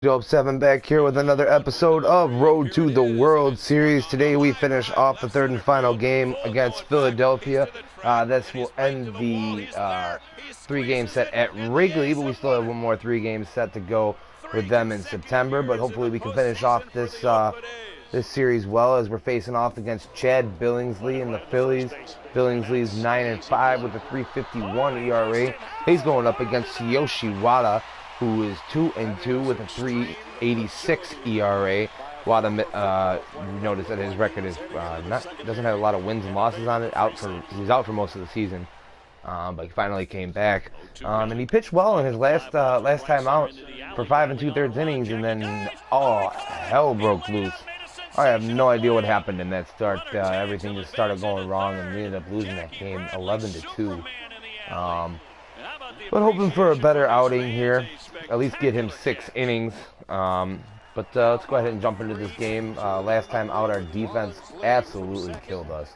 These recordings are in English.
Dope 7 back here with another episode of Road to the World Series. Today we finish off the third and final game against Philadelphia. This will end the three-game set at Wrigley, but we still have one more three-game set to go with them in September. But hopefully we can finish off this series well as we're facing off against Chad Billingsley and the Phillies. Billingsley's 9-5 with a 3.51 ERA. He's going up against Yoshi Wada, who is 2-2 with a 3.86 ERA. Wada, you notice that his record is doesn't have a lot of wins and losses on it. He was out for most of the season, but he finally came back, and he pitched well in his last time out for 5 2/3 innings, and then hell broke loose. I have no idea what happened in that start. Everything just started going wrong, and we ended up losing that game 11-2. But hoping for a better outing here, at least get him 6 innings. But let's go ahead and jump into this game. Last time out, our defense absolutely killed us,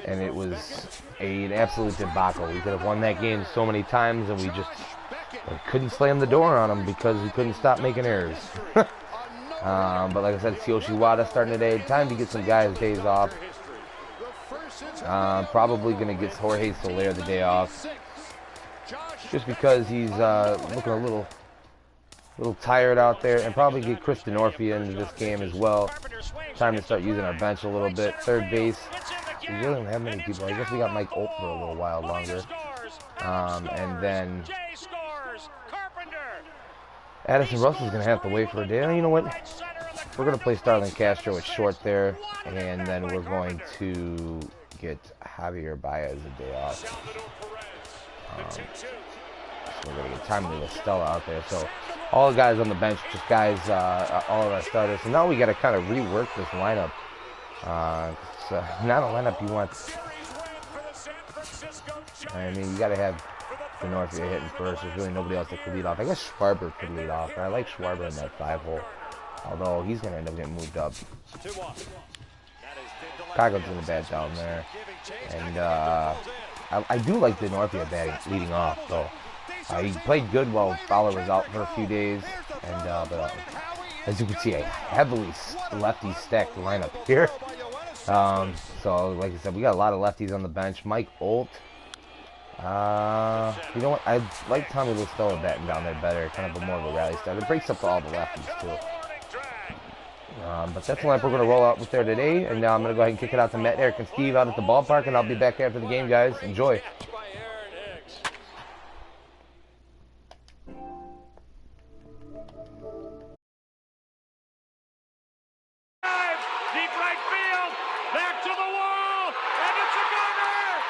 and it was an absolute debacle. We could have won that game so many times, and we couldn't slam the door on them because we couldn't stop making errors. But like I said, it's Yoshi Wada starting today. Time to get some guys' days off. Probably going to get Jorge Soler the day off, just because he's looking a little tired out there, and probably get Chris Denorfia into this game as well. Time to start using our bench a little bit. Third base, we really don't have many people. I guess we got Mike Olt for a little while longer. And then Addison Russell's going to have to wait for a day. You know what? We're going to play Starlin Castro at short there, and then we're going to get Javier Baez a day off. So we're going to get Timely Listella out there. So all the guys on the bench, just guys, all of our starters. So now we got to kind of rework this lineup. It's not a lineup you want. I mean, you got to have Denorfia hitting first. There's really nobody else that could lead off. I guess Schwarber could lead off. I like Schwarber in that 5-hole, although he's going to end up getting moved up. Chicago's doing a bad down there. And I do like Denorfia leading off, though. He played good while Fowler was out for a few days. And but as you can see, a heavily lefty stacked lineup here. So, like I said, we got a lot of lefties on the bench. Mike Olt. You know what? I like Tommy Listella batting down there better. Kind of more of a rally start. It breaks up all the lefties, too. But that's the lineup we're going to roll out with there today. And now I'm going to go ahead and kick it out to Matt, Eric, and Steve out at the ballpark. And I'll be back after the game, guys. Enjoy. Deep right field, back to the wall, and it's a gunner!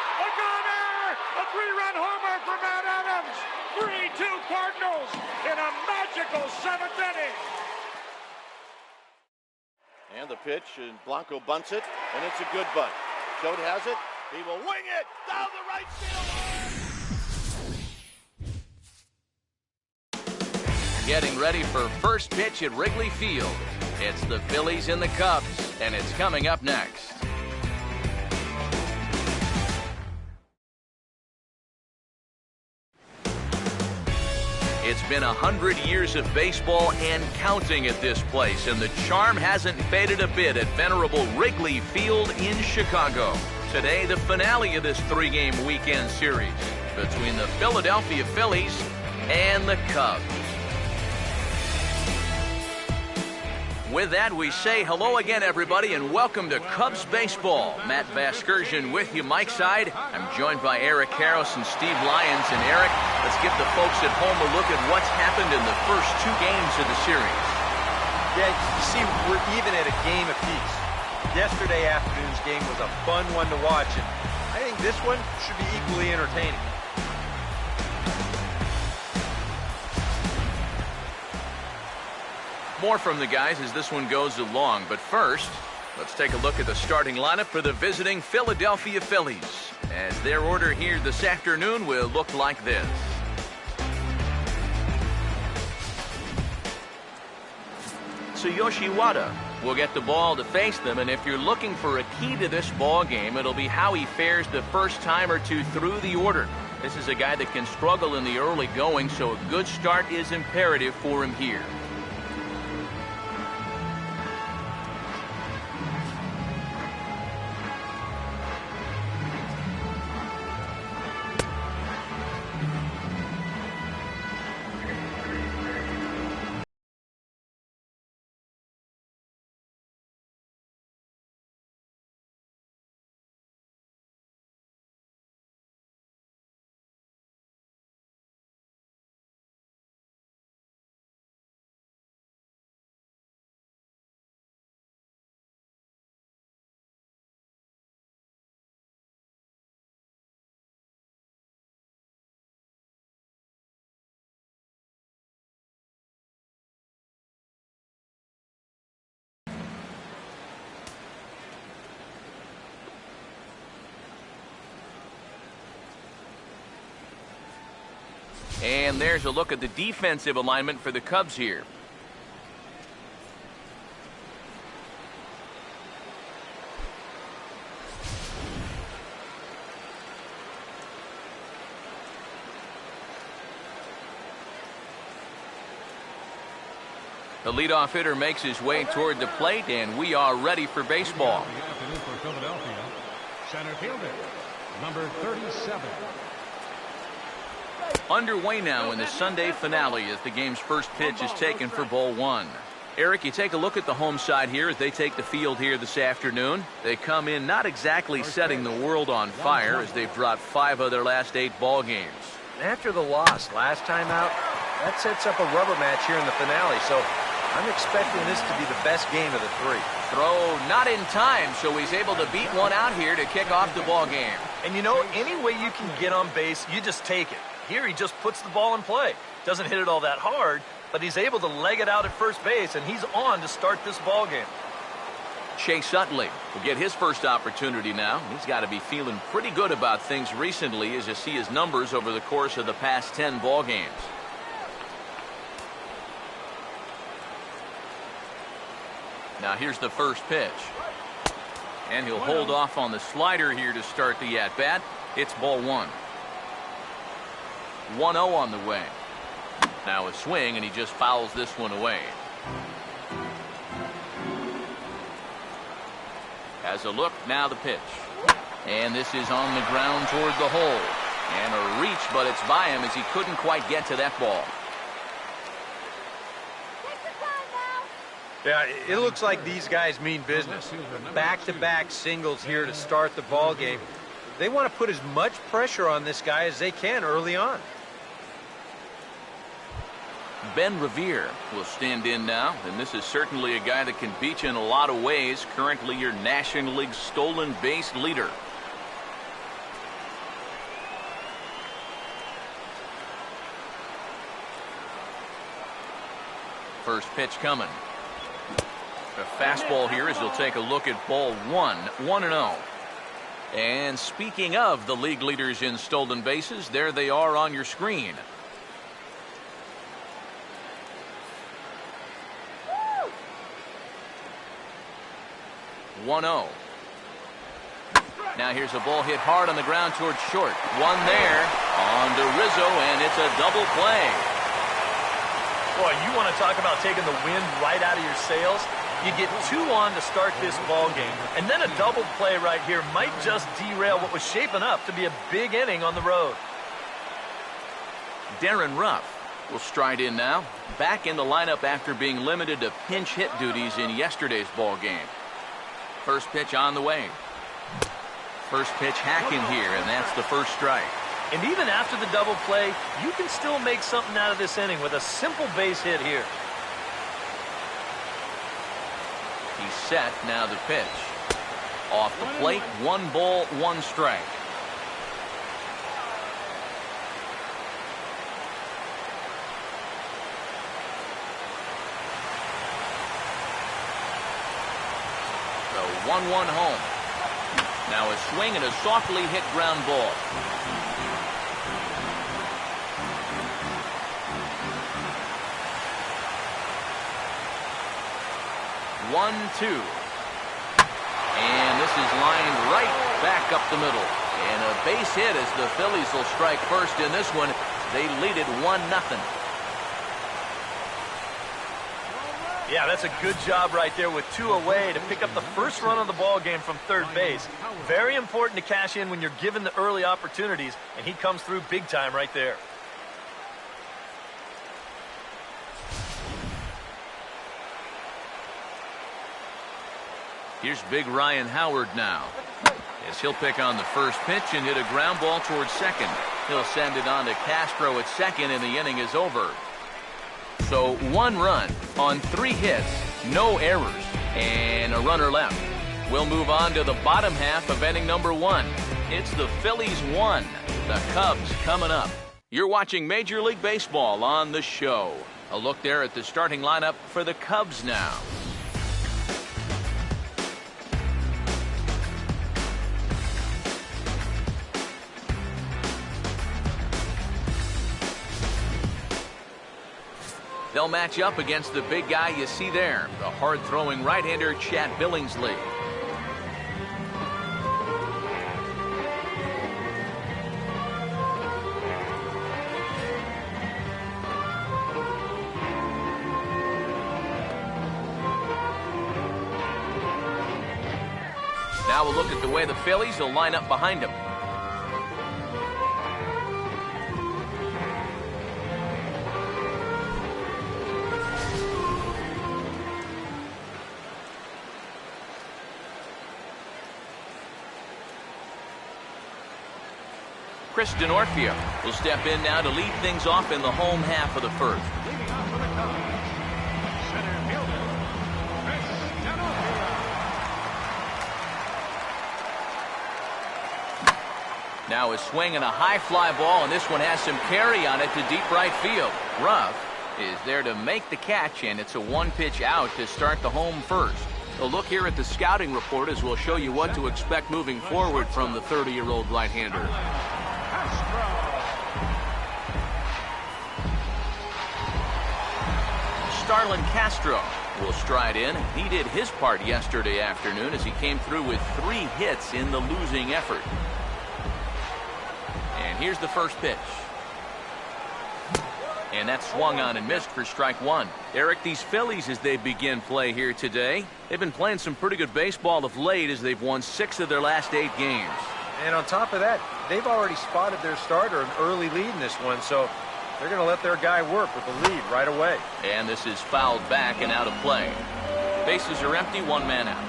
A three-run homer for Matt Adams! 3-2 Cardinals in a magical 7th inning! And the pitch, and Blanco bunts it, and it's a good bunt. Choate has it, he will wing it down the right field line! Getting ready for first pitch at Wrigley Field. It's the Phillies and the Cubs, and it's coming up next. It's been 100 years of baseball and counting at this place, and the charm hasn't faded a bit at venerable Wrigley Field in Chicago. Today, the finale of this three-game weekend series between the Philadelphia Phillies and the Cubs. With that, we say hello again, everybody, and welcome to Cubs Baseball. Matt Vasgersian with you, Mike's side. I'm joined by Eric Karros and Steve Lyons. And Eric, let's give the folks at home a look at what's happened in the first 2 games of the series. Yeah, you see, we're even at a game apiece. Yesterday afternoon's game was a fun one to watch, and I think this one should be equally entertaining. More from the guys as this one goes along. But first, let's take a look at the starting lineup for the visiting Philadelphia Phillies, as their order here this afternoon will look like this. So Yoshi Wada will get the ball to face them, and if you're looking for a key to this ball game, it'll be how he fares the first time or two through the order. This is a guy that can struggle in the early going, so a good start is imperative for him here. And there's a look at the defensive alignment for the Cubs here. The leadoff hitter makes his way toward the plate, and we are ready for baseball. For Philadelphia, center fielder, number 37. Underway now in the Sunday finale as the game's first pitch is taken for ball one. Eric, you take a look at the home side here as they take the field here this afternoon. They come in not exactly setting the world on fire as they've dropped 5 of their last 8 ball games. After the loss last time out, that sets up a rubber match here in the finale, so I'm expecting this to be the best game of the 3. Throw not in time, so he's able to beat one out here to kick off the ball game. And you know, any way you can get on base, you just take it. Here he just puts the ball in play. Doesn't hit it all that hard, but he's able to leg it out at first base, and he's on to start this ball game. Chase Utley will get his first opportunity now. He's got to be feeling pretty good about things recently as you see his numbers over the course of the past 10 ball games. Now here's the first pitch. And he'll hold off on the slider here to start the at-bat. It's ball 1. 1-0 on the way. Now a swing, and he just fouls this one away. Has a look, now the pitch. And this is on the ground toward the hole. And a reach, but it's by him as he couldn't quite get to that ball. Yeah, it looks like these guys mean business. Back-to-back singles here to start the ball game. They want to put as much pressure on this guy as they can early on. Ben Revere will stand in now, and this is certainly a guy that can beat you in a lot of ways. Currently your National League stolen base leader. First pitch coming. A fastball here as he'll take a look at ball 1, 1-0. And speaking of the league leaders in stolen bases, there they are on your screen. 1-0. Now here's a ball hit hard on the ground towards short. One there on to Rizzo, and it's a double play. Boy, you want to talk about taking the wind right out of your sails? You get 2 on to start this ball game, and then a double play right here might just derail what was shaping up to be a big inning on the road. Darren Ruff will stride in now, back in the lineup after being limited to pinch hit duties in yesterday's ball game. First pitch on the way. First pitch hacking here, and that's the first strike. And even after the double play, you can still make something out of this inning with a simple base hit here. He's set, now the pitch. Off the plate, 1 ball, 1 strike. The 1-1 home. Now a swing and a softly hit ground ball. One, 2. And this is lined right back up the middle. And a base hit as the Phillies will strike first in this one. They lead it 1-0. Yeah, that's a good job right there with 2 away to pick up the first run of the ball game from third base. Very important to cash in when you're given the early opportunities, and he comes through big time right there. Here's big Ryan Howard now, as he'll pick on the first pitch and hit a ground ball towards second. He'll send it on to Castro at second, and the inning is over. So 1 run on 3 hits, no errors, and a runner left. We'll move on to the bottom half of inning number 1. It's the Phillies 1, the Cubs coming up. You're watching Major League Baseball on the show. A look there at the starting lineup for the Cubs now. They'll match up against the big guy you see there, the hard-throwing right-hander Chad Billingsley. Now we'll look at the way the Phillies will line up behind him. Chris Denorfia will step in now to lead things off in the home half of the first. Leading off for the Cubs, center fielder, Chris Denorfia. Now a swing and a high fly ball, and this one has some carry on it to deep right field. Ruff is there to make the catch, and it's a one-pitch out to start the home first. A look here at the scouting report as we'll show you what to expect moving forward from the 30-year-old right-hander. Starlin Castro will stride in. He did his part yesterday afternoon as he came through with 3 hits in the losing effort. And here's the first pitch. And that's swung on and missed for strike 1. Eric, these Phillies, as they begin play here today, they've been playing some pretty good baseball of late as they've won 6 of their last 8 games. And on top of that, they've already spotted their starter an early lead in this one, so they're going to let their guy work with the lead right away. And this is fouled back and out of play. Bases are empty, 1 man out.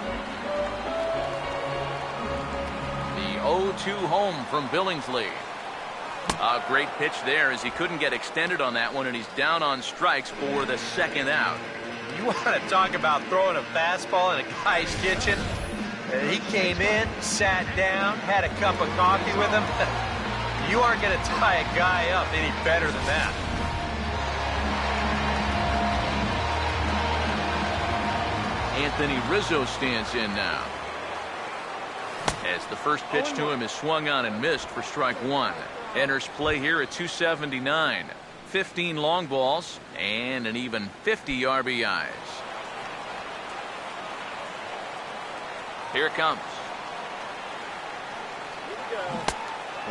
The 0-2 home from Billingsley. A great pitch there as he couldn't get extended on that one, and he's down on strikes for the 2nd out. You want to talk about throwing a fastball in a guy's kitchen? He came in, sat down, had a cup of coffee with him. You aren't going to tie a guy up any better than that. Anthony Rizzo stands in now, as the first pitch to him is swung on and missed for strike 1. Enters play here at 279. 15 long balls and an even 50 RBIs. Here it comes.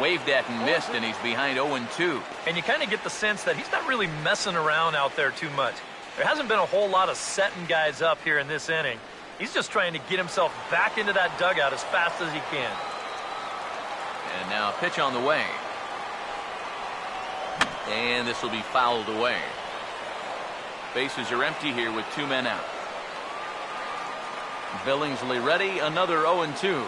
Waved at and missed, and he's behind 0-2. And you kind of get the sense that he's not really messing around out there too much. There hasn't been a whole lot of setting guys up here in this inning. He's just trying to get himself back into that dugout as fast as he can. And now a pitch on the way. And this will be fouled away. Bases are empty here with 2 men out. Billingsley ready, another 0-2.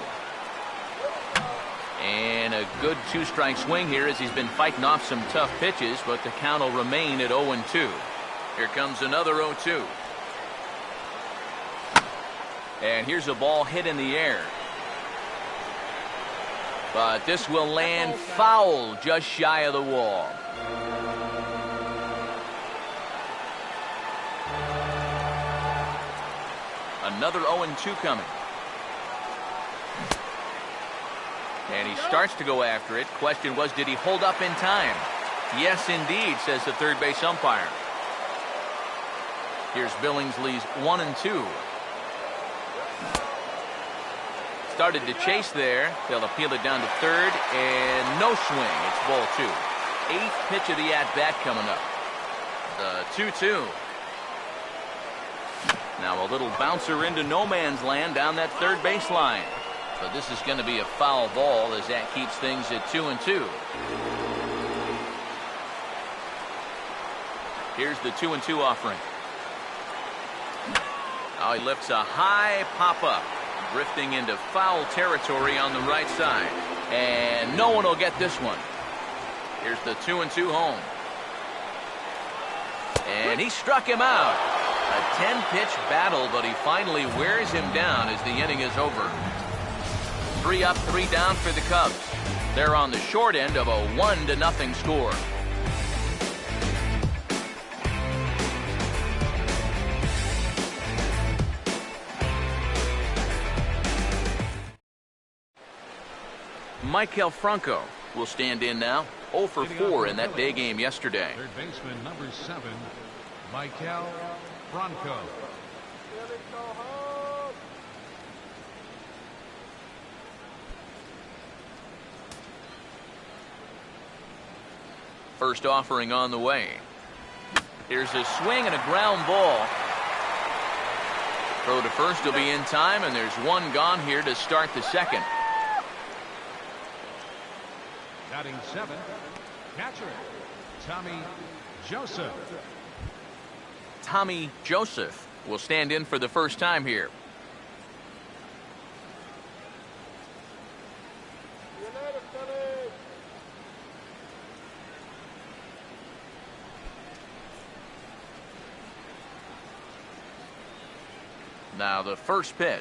And a good 2-strike swing here as he's been fighting off some tough pitches, but the count will remain at 0-2. Here comes another 0-2. And here's a ball hit in the air. But this will land foul just shy of the wall. Another 0-2 coming. And he starts to go after it. Question was, did he hold up in time? Yes, indeed, says the third base umpire. Here's Billingsley's 1-2. Started to chase there. They'll appeal it down to third, and no swing. It's ball 2. 8th pitch of the at-bat coming up. The 2-2. Now a little bouncer into no man's land down that third baseline. But this is going to be a foul ball as that keeps things at 2-2. Here's the 2-2 offering. Now he lifts a high pop-up, drifting into foul territory on the right side. And no one will get this one. Here's the 2-2 home. And he struck him out. A 10-pitch battle, but he finally wears him down as the inning is over. 3 up, 3 down for the Cubs. They're on the short end of a 1-0 score. Maikel Franco will stand in now. 0 for 4 in that day game yesterday. Third baseman number 7, Michael Bronco. First offering on the way. Here's a swing and a ground ball. Throw to first will be in time, and there's one gone here to start the second. Batting 7th, catcher, Tommy Joseph. Tommy Joseph will stand in for the first time here. Now the first pitch.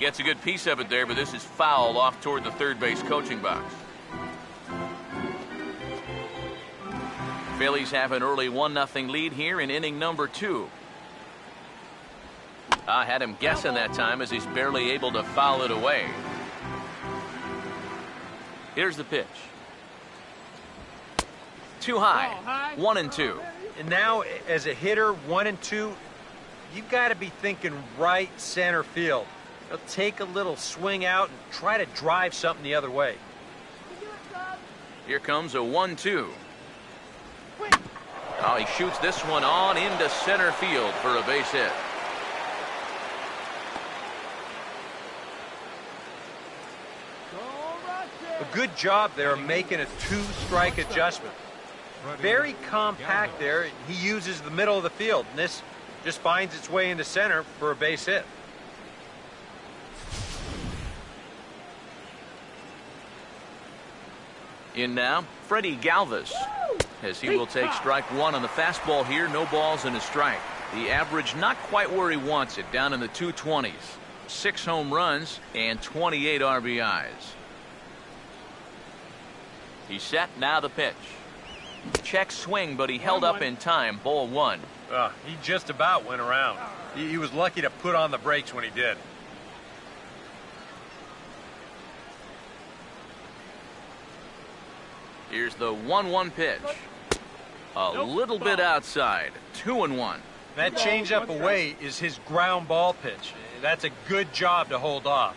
Gets a good piece of it there, but this is foul off toward the third base coaching box. Phillies have an early 1-0 lead here in inning number 2. I had him guessing that time as he's barely able to foul it away. Here's the pitch. Too high. 1-2. And now, as a hitter, 1-2, you've got to be thinking right center field. They'll take a little swing out and try to drive something the other way. Here comes a 1-2. Oh, he shoots this one on into center field for a base hit. A good job there making a 2-strike adjustment. Very compact there. He uses the middle of the field, and this just finds its way into center for a base hit. In now, Freddie Galvis, as he will take strike one on the fastball here. No balls and a strike. The average not quite where he wants it, down in the 220s. 6 home runs and 28 RBIs. He's set. Now the pitch. Check swing, but he held up in time. Ball 1. He just about went around. He was lucky to put on the brakes when he did. Here's the 1-1 pitch. A little bit outside. 2-1. That changeup away is his ground ball pitch. That's a good job to hold off.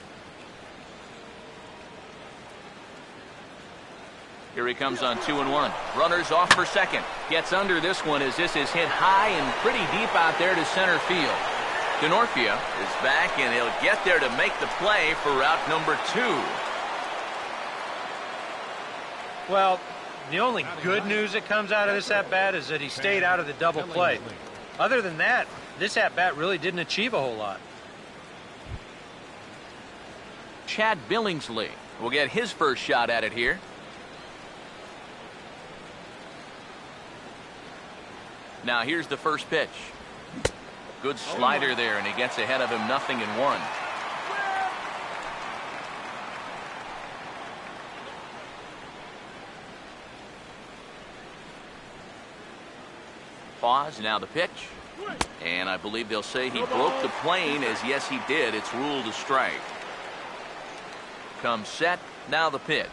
Here he comes on 2-1. Runners off for second. Gets under this one as this is hit high and pretty deep out there to center field. Denorfia is back, and he'll get there to make the play for route number 2. Well, the only good news that comes out of this at-bat is that he stayed out of the double play. Other than that, this at-bat really didn't achieve a whole lot. Chad Billingsley will get his first shot at it here. Now here's the first pitch. Good slider there, and he gets ahead of him 0-1. Pause. Now the pitch. And I believe they'll say he broke the plane, as yes he did. It's ruled a strike. Comes set. Now the pitch.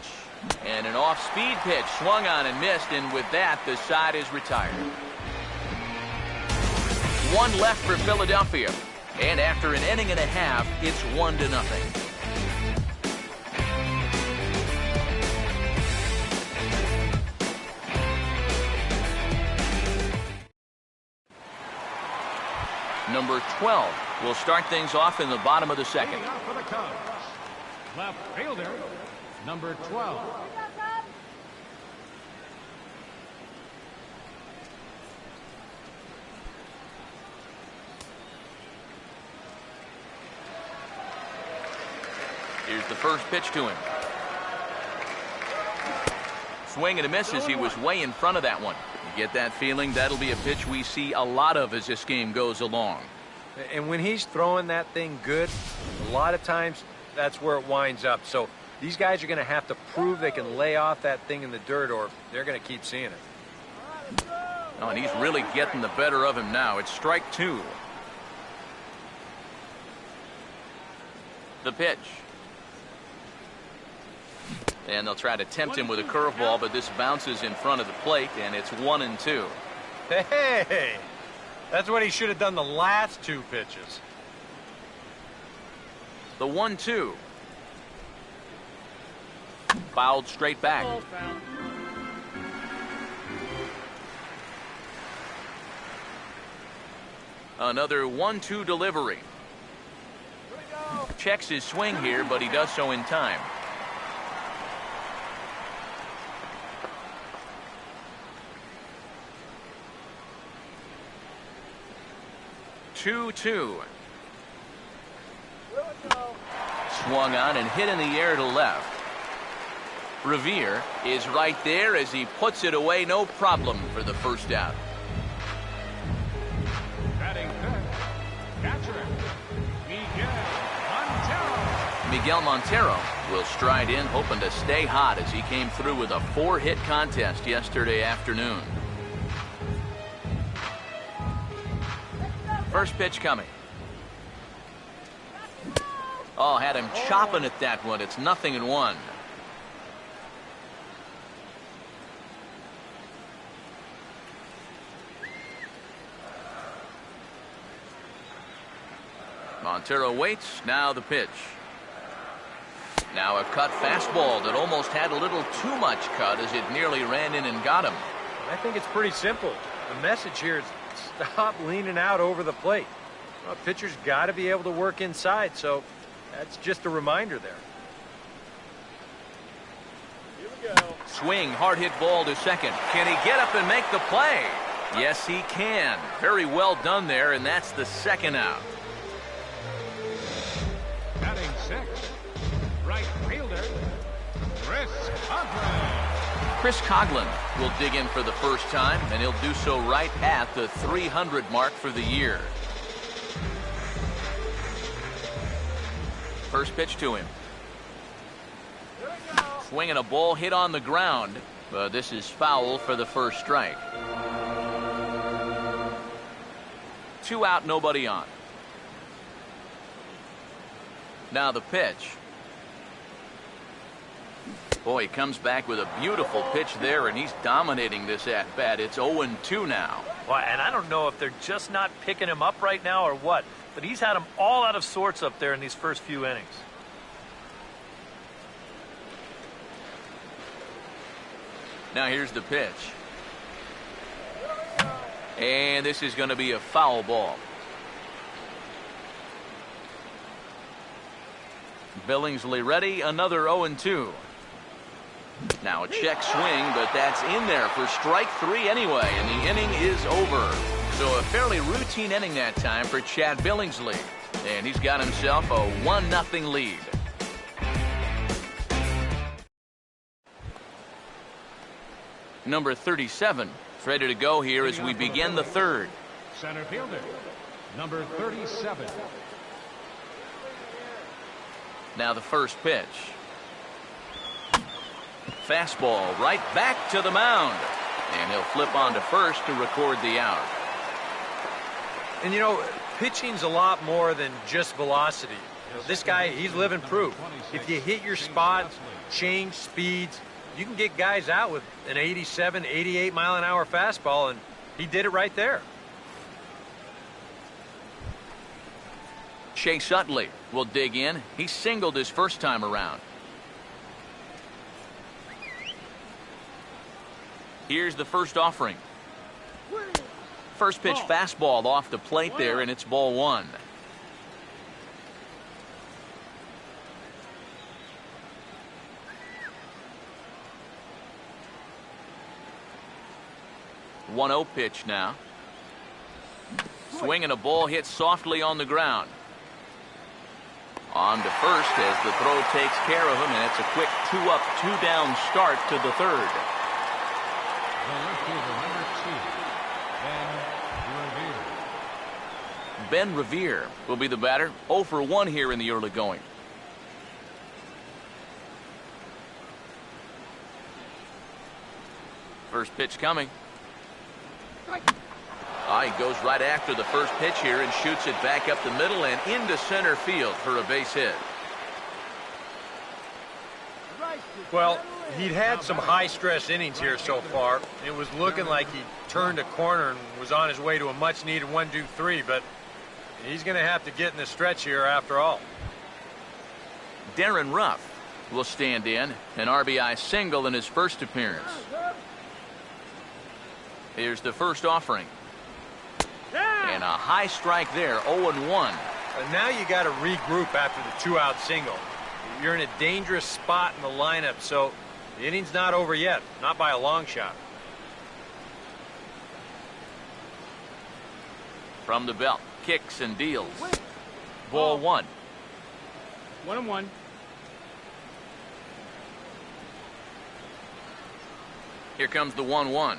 And an off-speed pitch swung on and missed, and with that the side is retired. 1 left for Philadelphia, and after an inning and a half, it's 1-0. Number 12 will start things off in the bottom of the second. For the Cubs, left fielder, number 12. Here's the first pitch to him. Swing and a miss as he was way in front of that one. You get that feeling that'll be a pitch we see a lot of as this game goes along. And when he's throwing that thing good, a lot of times that's where it winds up. So these guys are going to have to prove they can lay off that thing in the dirt, or they're going to keep seeing it. Oh, and he's really getting the better of him now. It's strike 2. The pitch. And they'll try to tempt him with a curveball, but this bounces in front of the plate, and it's 1-2. Hey, that's what he should have done the last 2 pitches. The 1-2. Fouled straight back. Another 1-2 delivery. Checks his swing here, but he does so in time. Two. Swung on and hit in the air to left. Revere is right there as he puts it away, no problem for the first out. Batting fifth, catcher, Miguel Montero. Miguel Montero will stride in, hoping to stay hot as he came through with a 4-hit contest yesterday afternoon. First pitch coming. Oh, had him chopping at that one. It's 0-1. Montero waits. Now the pitch. Now a cut fastball that almost had a little too much cut as it nearly ran in and got him. I think it's pretty simple. The message here is stop leaning out over the plate. Well, pitcher's got to be able to work inside, so that's just a reminder there. Here we go. Swing, hard hit ball to second. Can he get up and make the play? Yes, he can. Very well done there, and that's the second out. Batting sixth, right fielder, Chris Coughlin. Chris Coughlin will dig in for the first time, and he'll do so right at the 300 mark for the year. First pitch to him. Swinging a ball hit on the ground, but this is foul for the first strike. 2 out, nobody on. Now the pitch. Boy, he comes back with a beautiful pitch there, and he's dominating this at-bat. It's 0-2 now. Well, and I don't know if they're just not picking him up right now or what, but he's had them all out of sorts up there in these first few innings. Now here's the pitch. And this is going to be a foul ball. Billingsley ready, another 0-2. Now a check swing, but that's in there for strike 3 anyway, and the inning is over. So a fairly routine inning that time for Chad Billingsley, and he's got himself a 1-0 lead. Number 37 is ready to go here as we begin the third. Center fielder, number 37. Now the first pitch. Fastball right back to the mound. And he'll flip on to first to record the out. And you know, pitching's a lot more than just velocity. You know, this guy, he's living proof. If you hit your spots, change speeds, you can get guys out with an 87, 88 mile an hour fastball, and he did it right there. Chase Utley will dig in. He singled his first time around. Here's the first offering. First pitch fastball off the plate there, and it's ball 1. One 0 pitch now. Swinging a ball hit softly on the ground. On to first as the throw takes care of him, and it's a quick 2-up, 2-down start to the third. The left fielder, number 2, Ben Revere. Ben Revere will be the batter. 0 for 1 here in the early going. First pitch coming. He goes right after the first pitch here and shoots it back up the middle and into center field for a base hit. Well, he'd had some high-stress innings here so far. It was looking like he turned a corner and was on his way to a much-needed 1-2-3, but he's going to have to get in the stretch here after all. Darren Ruff will stand in, an RBI single in his first appearance. Here's the first offering. And a high strike there, 0-1. And now you got to regroup after the 2-out single. You're in a dangerous spot in the lineup, so the inning's not over yet, not by a long shot. From the belt, kicks and deals. Ball 1. 1-1. Here comes the 1-1.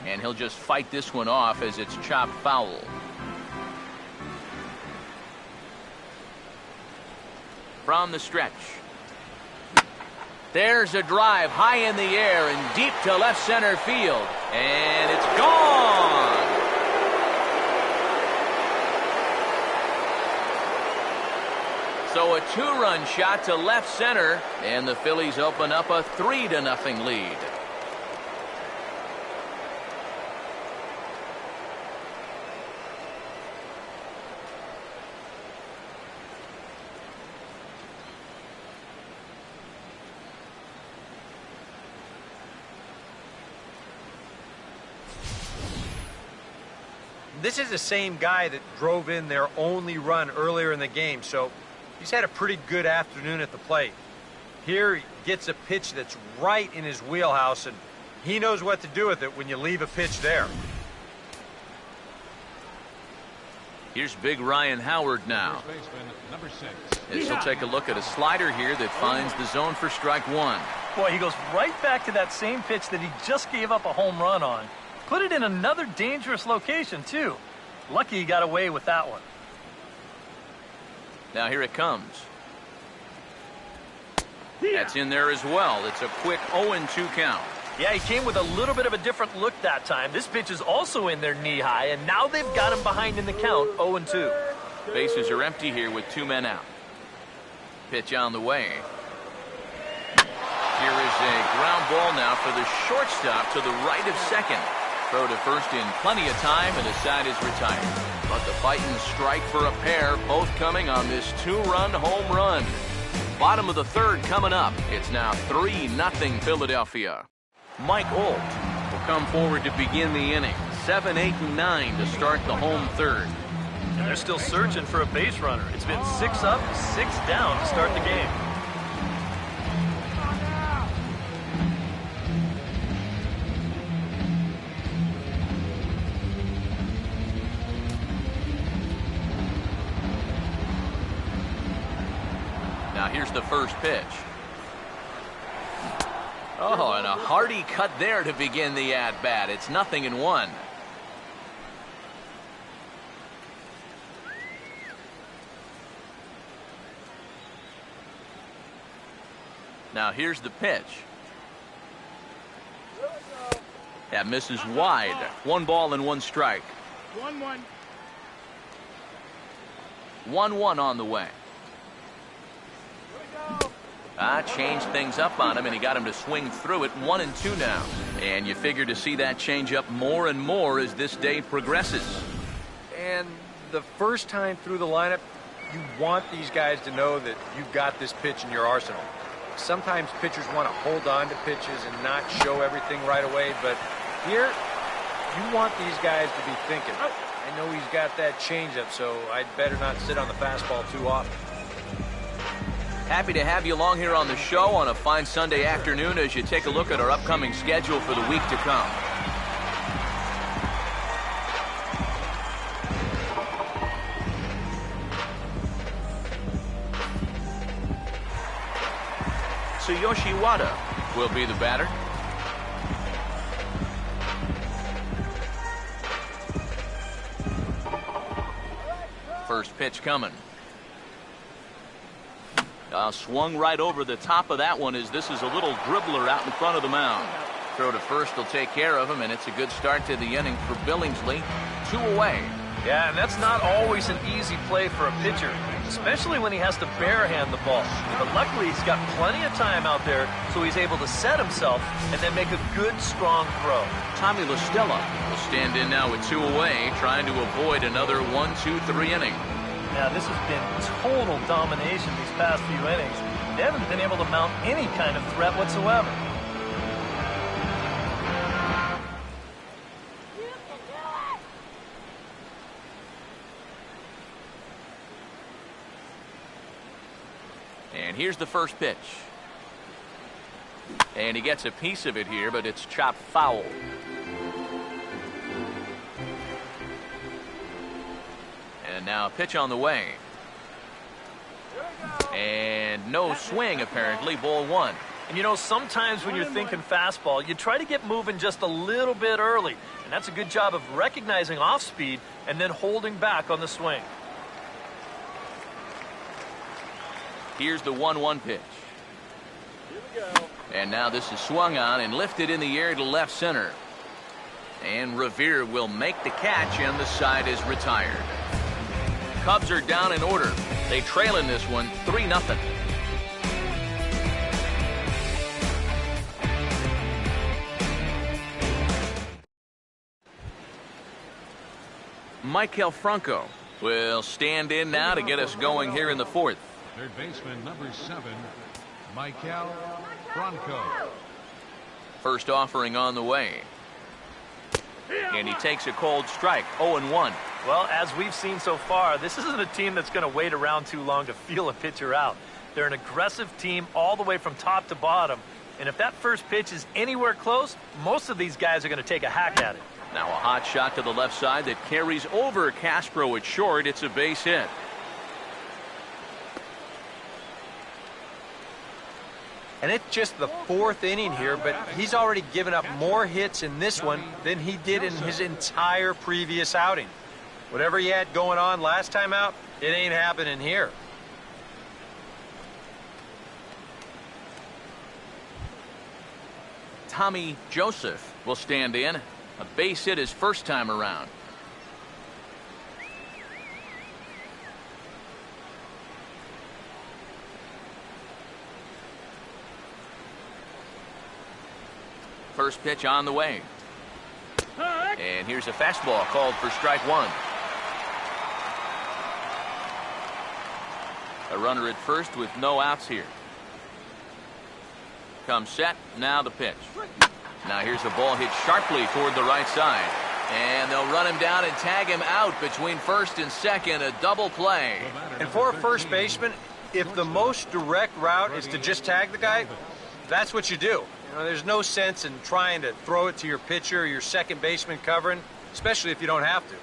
And he'll just fight this one off as it's chopped foul. From the stretch. There's a drive high in the air and deep to left center field. And it's gone. So a 2-run shot to left center, and the Phillies open up a 3-0 lead. This is the same guy that drove in their only run earlier in the game, so he's had a pretty good afternoon at the plate. Here he gets a pitch that's right in his wheelhouse, and he knows what to do with it when you leave a pitch there. Here's big Ryan Howard now. As he'll take a look at a slider here that finds the zone for strike 1. Boy, he goes right back to that same pitch that he just gave up a home run on. Put it in another dangerous location, too. Lucky he got away with that one. Now here it comes. That's in there as well. It's a quick 0-2 count. Yeah, he came with a little bit of a different look that time. This pitch is also in there knee-high, and now they've got him behind in the count, 0-2. Bases are empty here with 2 men out. Pitch on the way. Here is a ground ball now for the shortstop to the right of second. Throw to first in plenty of time, and the side is retired. But the fight and strike for a pair, both coming on this 2-run home run. Bottom of the third coming up. It's now 3-0 Philadelphia. Mike Olt will come forward to begin the inning. 7, 8, and 9 to start the home third. They're still searching for a base runner. It's been 6 up, 6 down to start the game. Now here's the first pitch. Oh, and a hearty cut there to begin the at-bat. It's 0-1. Now here's the pitch. That misses wide. 1 ball and 1 strike. 1-1. 1-1 on the way. Changed things up on him, and he got him to swing through it. 1-2 now. And you figure to see that change up more and more as this day progresses. And the first time through the lineup, you want these guys to know that you've got this pitch in your arsenal. Sometimes pitchers want to hold on to pitches and not show everything right away, but here, you want these guys to be thinking, I know he's got that changeup, so I'd better not sit on the fastball too often. Happy to have you along here on the show on a fine Sunday afternoon as you take a look at our upcoming schedule for the week to come. Tsuyoshi Wada will be the batter. First pitch coming. Swung right over the top of that one as this is a little dribbler out in front of the mound. Throw to first will take care of him, and it's a good start to the inning for Billingsley. 2 away. Yeah, and that's not always an easy play for a pitcher, especially when he has to barehand the ball. But luckily, he's got plenty of time out there, so he's able to set himself and then make a good, strong throw. Tommy LaStella will stand in now with 2 away, trying to avoid another 1-2-3 inning. Now, this has been total domination these past few innings. They haven't been able to mount any kind of threat whatsoever. And here's the first pitch. And he gets a piece of it here, but it's chopped foul. And now a pitch on the way. And no swing, apparently. Ball 1. And you know, sometimes when you're thinking fastball, you try to get moving just a little bit early. And that's a good job of recognizing off speed and then holding back on the swing. Here's the 1-1 pitch. And now this is swung on and lifted in the air to left center. And Revere will make the catch, and the side is retired. Cubs are down in order. They trail in this one 3-0. Michael Franco will stand in now to get us going here in the 4th. Third baseman, number 7, Michael Franco. First offering on the way. And he takes a cold strike, 0-1. Well, as we've seen so far, this isn't a team that's going to wait around too long to feel a pitcher out. They're an aggressive team all the way from top to bottom. And if that first pitch is anywhere close, most of these guys are going to take a hack at it. Now a hot shot to the left side that carries over Castro at short. It's a base hit. And it's just the 4th inning here, but he's already given up more hits in this one than he did in his entire previous outing. Whatever he had going on last time out, it ain't happening here. Tommy Joseph will stand in. A base hit his first time around. First pitch on the way. And here's a fastball called for strike 1. A runner at first with no outs here. Comes set. Now the pitch. Now here's a ball hit sharply toward the right side. And they'll run him down and tag him out between first and second. A double play. And for a first baseman, if the most direct route is to just tag the guy, that's what you do. You know, there's no sense in trying to throw it to your pitcher or your second baseman covering, especially if you don't have to.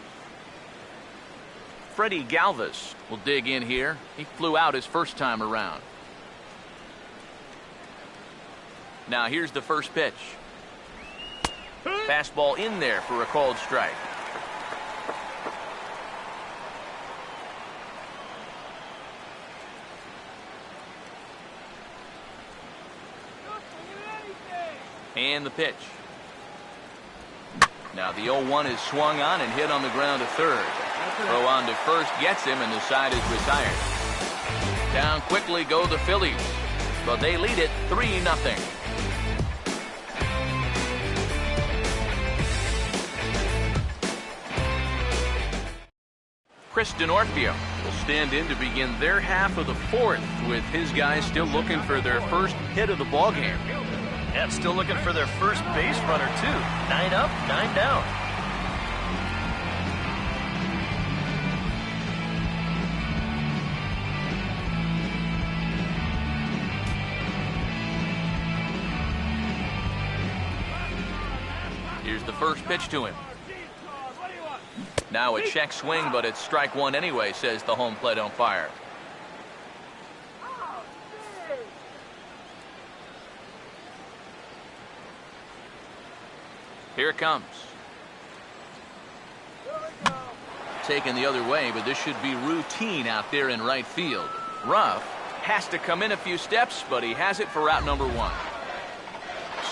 Freddie Galvis will dig in here. He flew out his first time around. Now here's the first pitch. Fastball in there for a called strike. And the pitch. Now the 0-1 is swung on and hit on the ground to third. Throw on to first gets him, and the side is retired. Down quickly go the Phillies, but they lead it 3-0. Chris Denorfio will stand in to begin their half of the 4th, with his guys still looking for their first hit of the ballgame. And still looking for their first base runner, too. 9 up, 9 down. Here's the first pitch to him. Now a check swing, but it's strike 1 anyway, says the home plate umpire. Here it comes. Taken the other way, but this should be routine out there in right field. Ruff has to come in a few steps, but he has it for route number 1.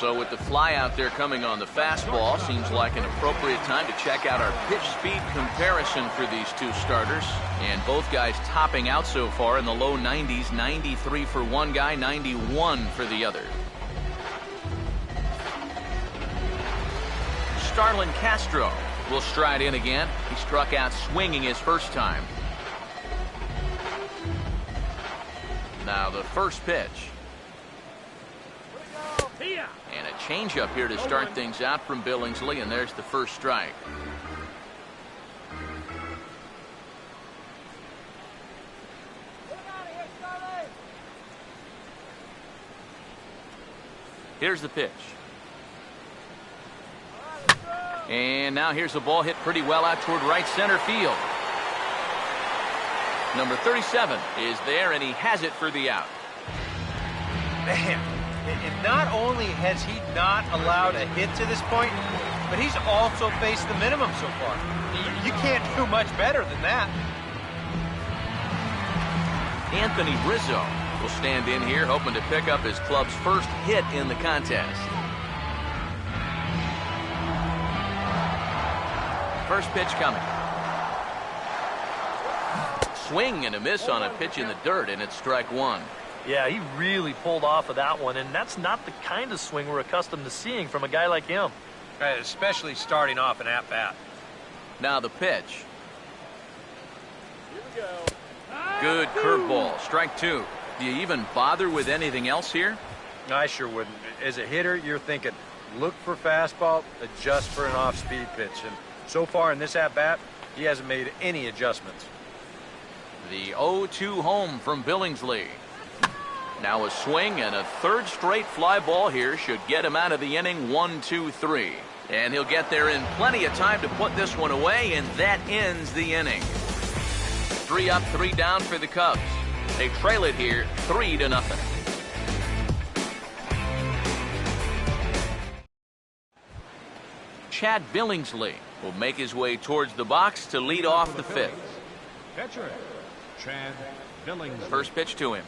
So with the fly out there coming on the fastball, seems like an appropriate time to check out our pitch speed comparison for these two starters. And both guys topping out so far in the low 90s, 93 for one guy, 91 for the other. Starlin Castro will stride in again. He struck out swinging his first time. Now the first pitch. And a changeup here to start things out from Billingsley, and there's the first strike. Here's the pitch. And now here's the ball hit pretty well out toward right center field. Number 37 is there, and he has it for the out. Man, and not only has he not allowed a hit to this point, but he's also faced the minimum so far. You can't do much better than that. Anthony Rizzo will stand in here, hoping to pick up his club's first hit in the contest. First pitch coming. Swing and a miss on a pitch in the dirt, and it's strike one. Yeah, he really pulled off of that one, and that's not the kind of swing we're accustomed to seeing from a guy like him. Right, especially starting off an at-bat. Now the pitch. Good curveball, strike two. Do you even bother with anything else here? I sure wouldn't. As a hitter, you're thinking, look for fastball, adjust for an off-speed pitch. And so far in this at-bat, he hasn't made any adjustments. The 0-2 home from Billingsley. Now a swing and a third straight fly ball here should get him out of the inning. 1-2-3. And he'll get there in plenty of time to put this one away, and that ends the inning. 3 up, 3 down for the Cubs. They trail it here 3-0. Chad Billingsley will make his way towards the box to lead off the fifth. Catcher, Chad Billingsley. First pitch to him.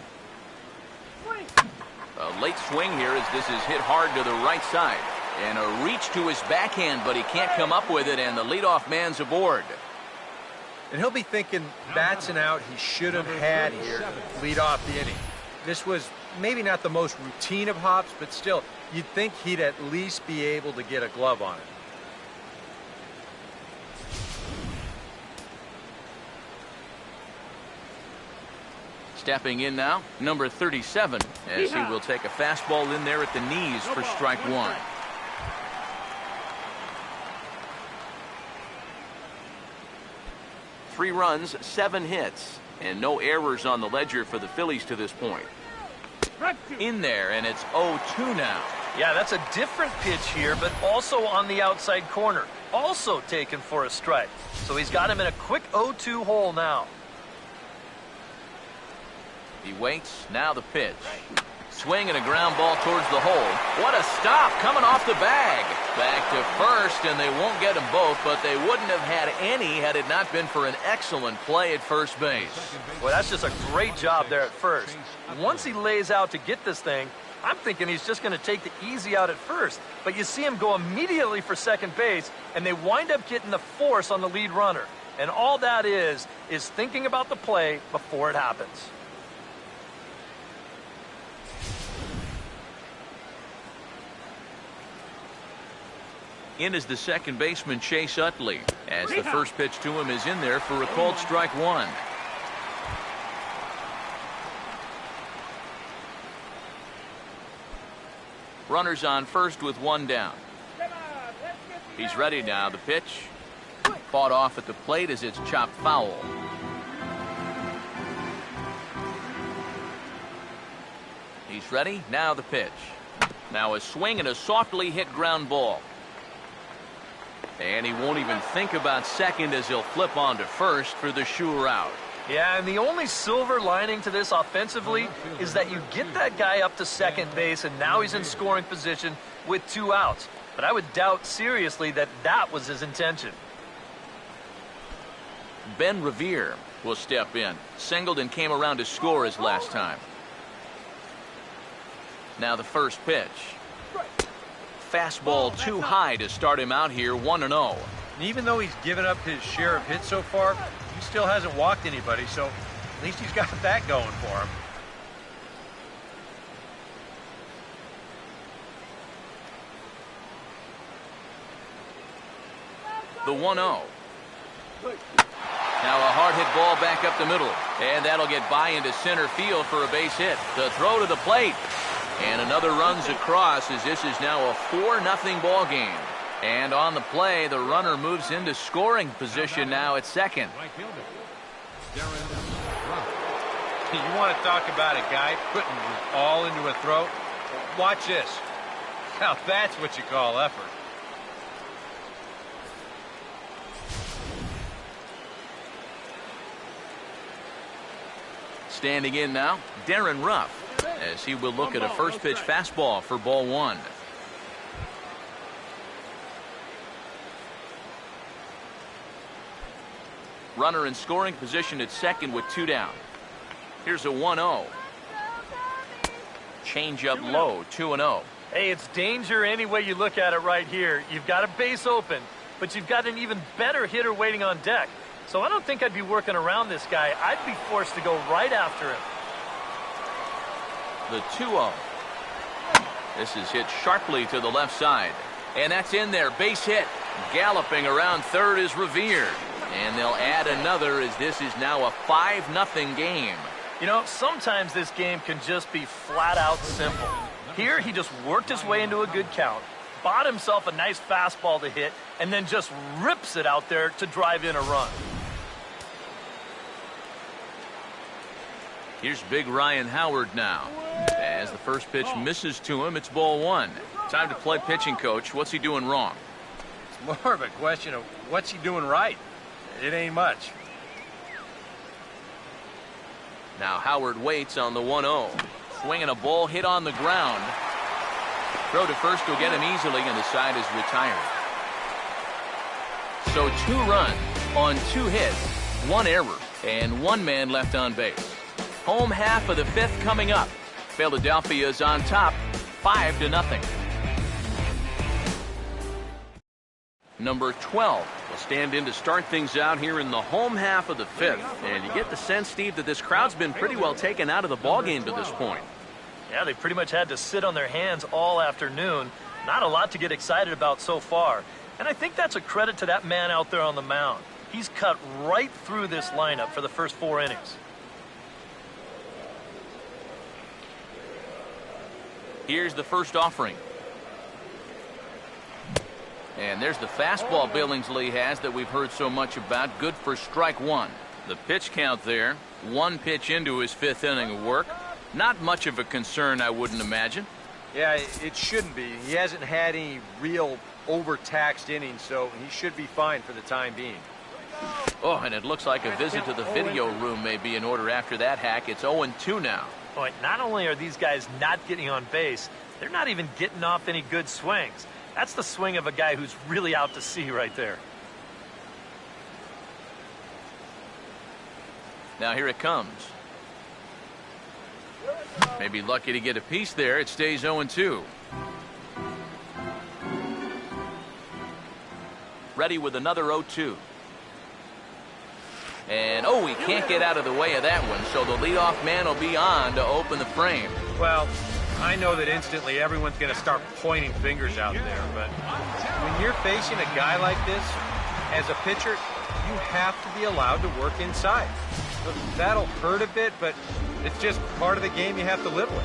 A late swing here as this is hit hard to the right side. And a reach to his backhand, but he can't come up with it, and the leadoff man's aboard. And he'll be thinking that's an out he should have had here to lead off the inning. This was maybe not the most routine of hops, but still, you'd think he'd at least be able to get a glove on it. Stepping in now, number 37, as he will take a fastball in there at the knees for strike one. Three runs, 7 hits, and no errors on the ledger for the Phillies to this point. In there, and it's 0-2 now. Yeah, that's a different pitch here, but also on the outside corner. Also taken for a strike. So he's got him in a quick 0-2 hole now. He waits, now the pitch. Swing and a ground ball towards the hole. What a stop coming off the bag. Back to first, and they won't get them both, but they wouldn't have had any had it not been for an excellent play at first base. Well, that's just a great job there at first. Once he lays out to get this thing, I'm thinking he's just going to take the easy out at first. But you see him go immediately for second base, and they wind up getting the force on the lead runner. And all that is thinking about the play before it happens. In is the second baseman, Chase Utley, as the first pitch to him is in there for a called strike one. Runners on first with 1 down. He's ready now. The pitch fought off at the plate as it's chopped foul. He's ready. Now the pitch. Now a swing and a softly hit ground ball. And he won't even think about second as he'll flip on to first for the sure out. Yeah, and the only silver lining to this offensively is that you get that guy up to second base, and now he's in scoring position with 2 outs. But I would doubt seriously that that was his intention. Ben Revere will step in. Singled and came around to score his last time. Now the first pitch. fastball too high to start him out here 1-0. Even though he's given up his share of hits so far, he still hasn't walked anybody, so at least he's got that going for him. The 1-0. Now a hard hit ball back up the middle, and that'll get by into center field for a base hit. The throw to the plate, and another runs across as this is now a 4-0 ball game. And on the play, the runner moves into scoring position now at second. You want to talk about a guy putting his all into a throw? Watch this. Now that's what you call effort. Standing in now, Darren Ruff, as he will look at a first pitch fastball for ball one. Runner in scoring position at second with 2 down. Here's a 1-0. Change up low, 2-0. Hey, it's danger any way you look at it right here. You've got a base open, but you've got an even better hitter waiting on deck. So I don't think I'd be working around this guy. I'd be forced to go right after him. The 2-0. This is hit sharply to the left side. And that's in there. Base hit. Galloping around third is Revere. And they'll add another as this is now a 5-0 game. You know, sometimes this game can just be flat out simple. Here, he just worked his way into a good count, bought himself a nice fastball to hit, and then just rips it out there to drive in a run. Here's big Ryan Howard now. As the first pitch misses to him, it's ball one. Time to play pitching coach. What's he doing wrong? It's more of a question of what's he doing right. It ain't much. Now Howard waits on the 1-0. Swinging a ball hit on the ground. Throw to first will get him easily, and the side is retired. So 2 runs on 2 hits, 1 error, and 1 man left on base. Home half of the 5th coming up. Philadelphia's on top, 5-0. Number 12 will stand in to start things out here in the home half of the 5th. And you get the sense, Steve, that this crowd's been pretty well taken out of the ballgame to this point. Yeah, they pretty much had to sit on their hands all afternoon. Not a lot to get excited about so far. And I think that's a credit to that man out there on the mound. He's cut right through this lineup for the first 4 innings. Here's the first offering. And there's the fastball Billingsley has that we've heard so much about. Good for strike 1. The pitch count there. 1 pitch into his 5th inning of work. Not much of a concern, I wouldn't imagine. Yeah, it shouldn't be. He hasn't had any real overtaxed innings, so he should be fine for the time being. Oh, and it looks like a visit to the video room may be in order after that hack. It's 0-2 now. Boy, not only are these guys not getting on base, they're not even getting off any good swings. That's the swing of a guy who's really out to sea right there. Now here it comes. Maybe lucky to get a piece there. It stays 0-2. Ready with another 0-2. And, oh, he can't get out of the way of that one, so the leadoff man will be on to open the frame. Well, I know that instantly everyone's going to start pointing fingers out there, but when you're facing a guy like this, as a pitcher, you have to be allowed to work inside. Look, that'll hurt a bit, but it's just part of the game you have to live with.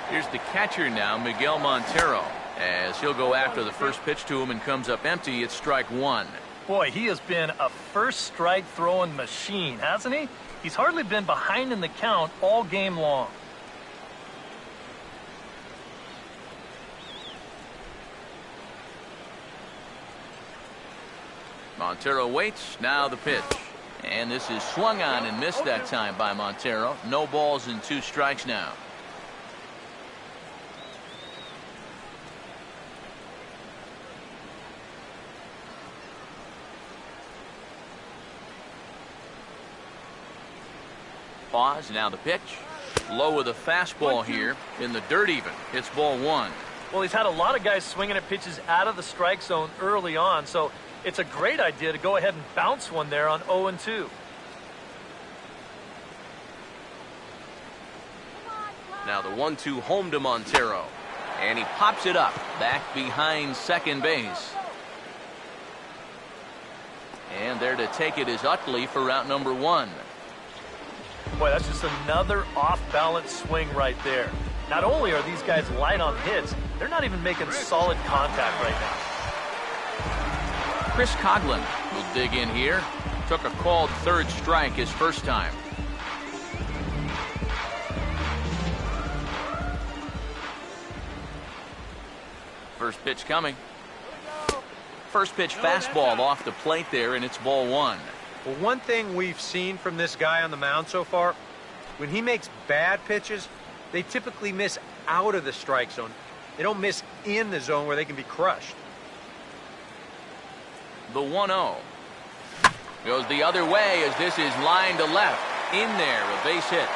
Here's the catcher now, Miguel Montero, as he'll go after the first pitch to him and comes up empty. It's strike 1. Boy, he has been a first strike throwing machine, hasn't he? He's hardly been behind in the count all game long. Montero waits. Now the pitch. And this is swung on and missed that time by Montero. No balls and 2 strikes now. Pause, now the pitch. Low with a fastball here in the dirt even. It's ball one. Well, he's had a lot of guys swinging at pitches out of the strike zone early on, so it's a great idea to go ahead and bounce one there on 0-2. Now the 1-2 home to Montero. And he pops it up back behind second base. And there to take it is Utley for route number one. Boy, that's just another off-balance swing right there. Not only are these guys light on hits, they're not even making solid contact right now. Chris Coughlin will dig in here. Took a called third strike his first time. First pitch coming. First pitch fastball off the plate there, and it's ball one. Well, one thing we've seen from this guy on the mound so far, when he makes bad pitches, they typically miss out of the strike zone. They don't miss in the zone where they can be crushed. The 1-0 goes the other way as this is line to left. In there, a base hit.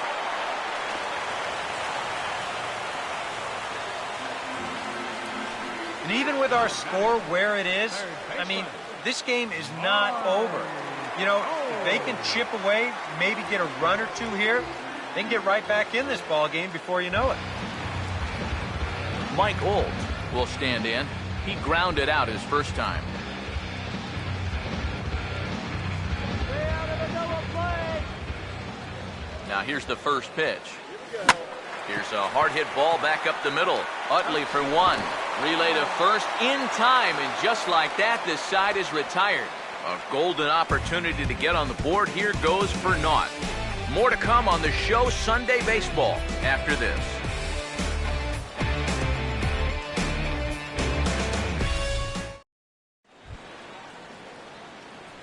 And even with our score where it is, I mean, this game is not over. You know, if they can chip away, maybe get a run or two here, they can get right back in this ball game before you know it. Mike Old will stand in. He grounded out his first time. Now here's the first pitch. Here's a hard hit ball back up the middle. Utley for one. Relay to first in time, and just like that, this side is retired. A golden opportunity to get on the board here goes for naught. More to come on the show Sunday Baseball after this.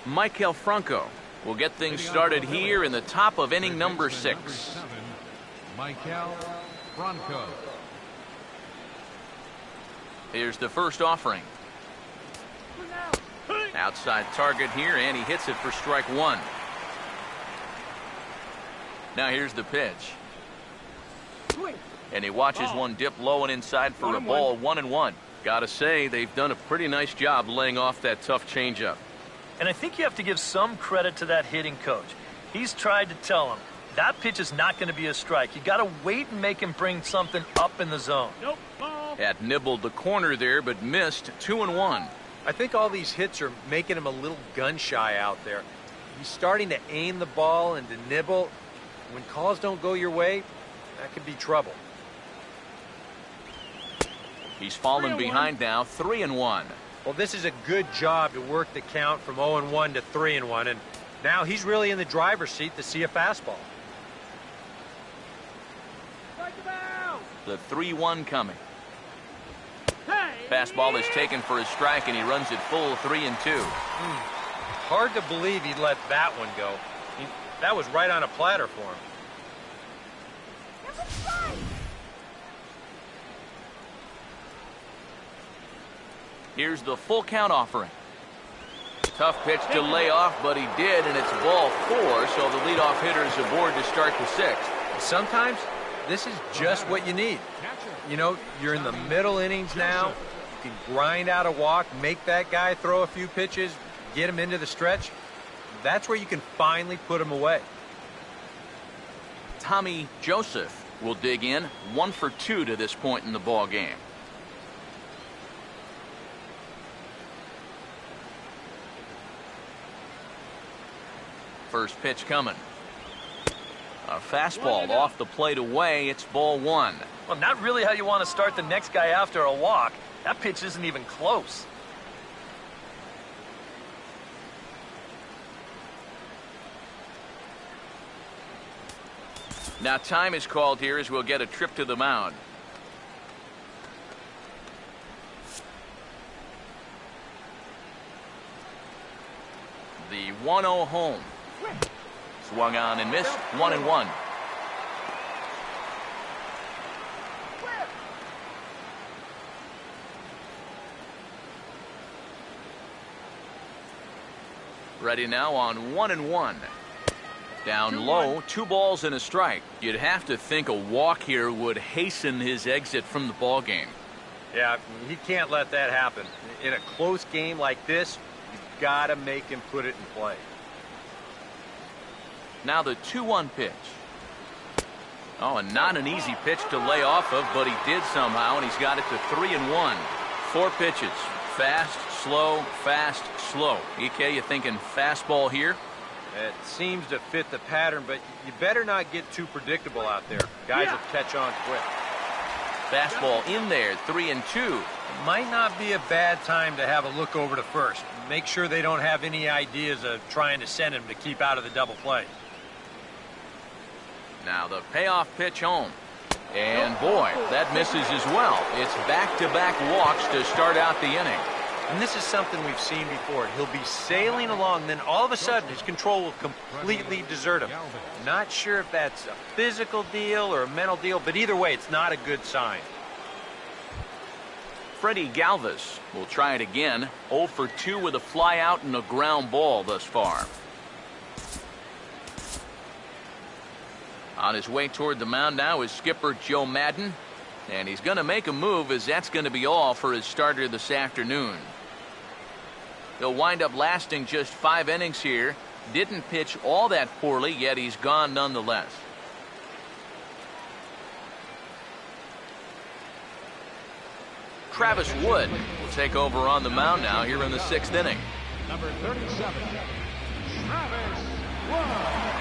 Maikel Franco will get things started here in the top of inning number 6. Maikel Franco. Here's the first offering. Outside target here, and he hits it for strike one. Now here's the pitch. And he watches one dip low and inside for a ball, 1-1. Gotta say, they've done a pretty nice job laying off that tough changeup. And I think you have to give some credit to that hitting coach. He's tried to tell him, that pitch is not going to be a strike. You got to wait and make him bring something up in the zone. Nope, ball. Had nibbled the corner there, but missed 2-1. I think all these hits are making him a little gun-shy out there. He's starting to aim the ball and to nibble. When calls don't go your way, that could be trouble. He's fallen behind now, 3-1. Well, this is a good job to work the count from 0-1 to 3-1, and now he's really in the driver's seat to see a fastball. The 3-1 coming. Fastball is taken for a strike, and he runs it full 3-2. Hard to believe he let that one go. That was right on a platter for him. Here's the full count offering. Tough pitch to lay off, but he did, and it's ball 4, so the leadoff hitter is aboard to start the 6th. Sometimes this is just what you need. You know, you're in the middle innings now. You can grind out a walk, make that guy throw a few pitches, get him into the stretch. That's where you can finally put him away. Tommy Joseph will dig in, 1 for 2 to this point in the ball game. First pitch coming. A fastball off the plate away. It's ball 1. Well, not really how you want to start the next guy after a walk. That pitch isn't even close. Now time is called here as we'll get a trip to the mound. The 1-0 home. Swung on and missed, 1-1. Ready now on 1-1. Down low, 2 balls and a strike. You'd have to think a walk here would hasten his exit from the ball game. Yeah, he can't let that happen. In a close game like this, you've got to make him put it in play. Now the 2-1 pitch. Oh, and not an easy pitch to lay off of, but he did somehow, and he's got it to 3-1. 4 pitches. Fast, slow, fast, slow. EK, you thinking fastball here? It seems to fit the pattern, but you better not get too predictable out there. Guys will catch on quick. Fastball in there, 3-2. It might not be a bad time to have a look over to first. Make sure they don't have any ideas of trying to send him to keep out of the double play. Now the payoff pitch home. And boy, that misses as well. It's back-to-back walks to start out the inning. And this is something we've seen before. He'll be sailing along, then all of a sudden his control will completely desert him. Not sure if that's a physical deal or a mental deal, but either way, it's not a good sign. Freddie Galvis will try it again. 0 for 2 with a fly out and a ground ball thus far. On his way toward the mound now is skipper Joe Madden. And he's going to make a move, as that's going to be all for his starter this afternoon. He'll wind up lasting just 5 innings here. Didn't pitch all that poorly, yet he's gone nonetheless. Travis Wood will take over on the mound now here in the 6th inning. Number 37, Travis Wood.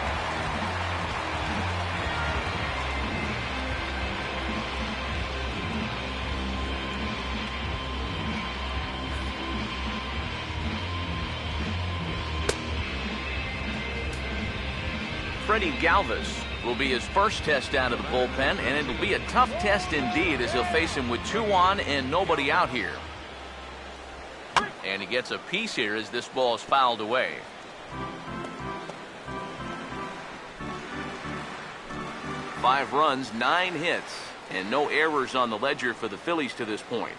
Freddie Galvis will be his first test out of the bullpen, and it'll be a tough test indeed, as he'll face him with 2 on and nobody out here. And he gets a piece here as this ball is fouled away. Five runs, 9 hits, and no errors on the ledger for the Phillies to this point.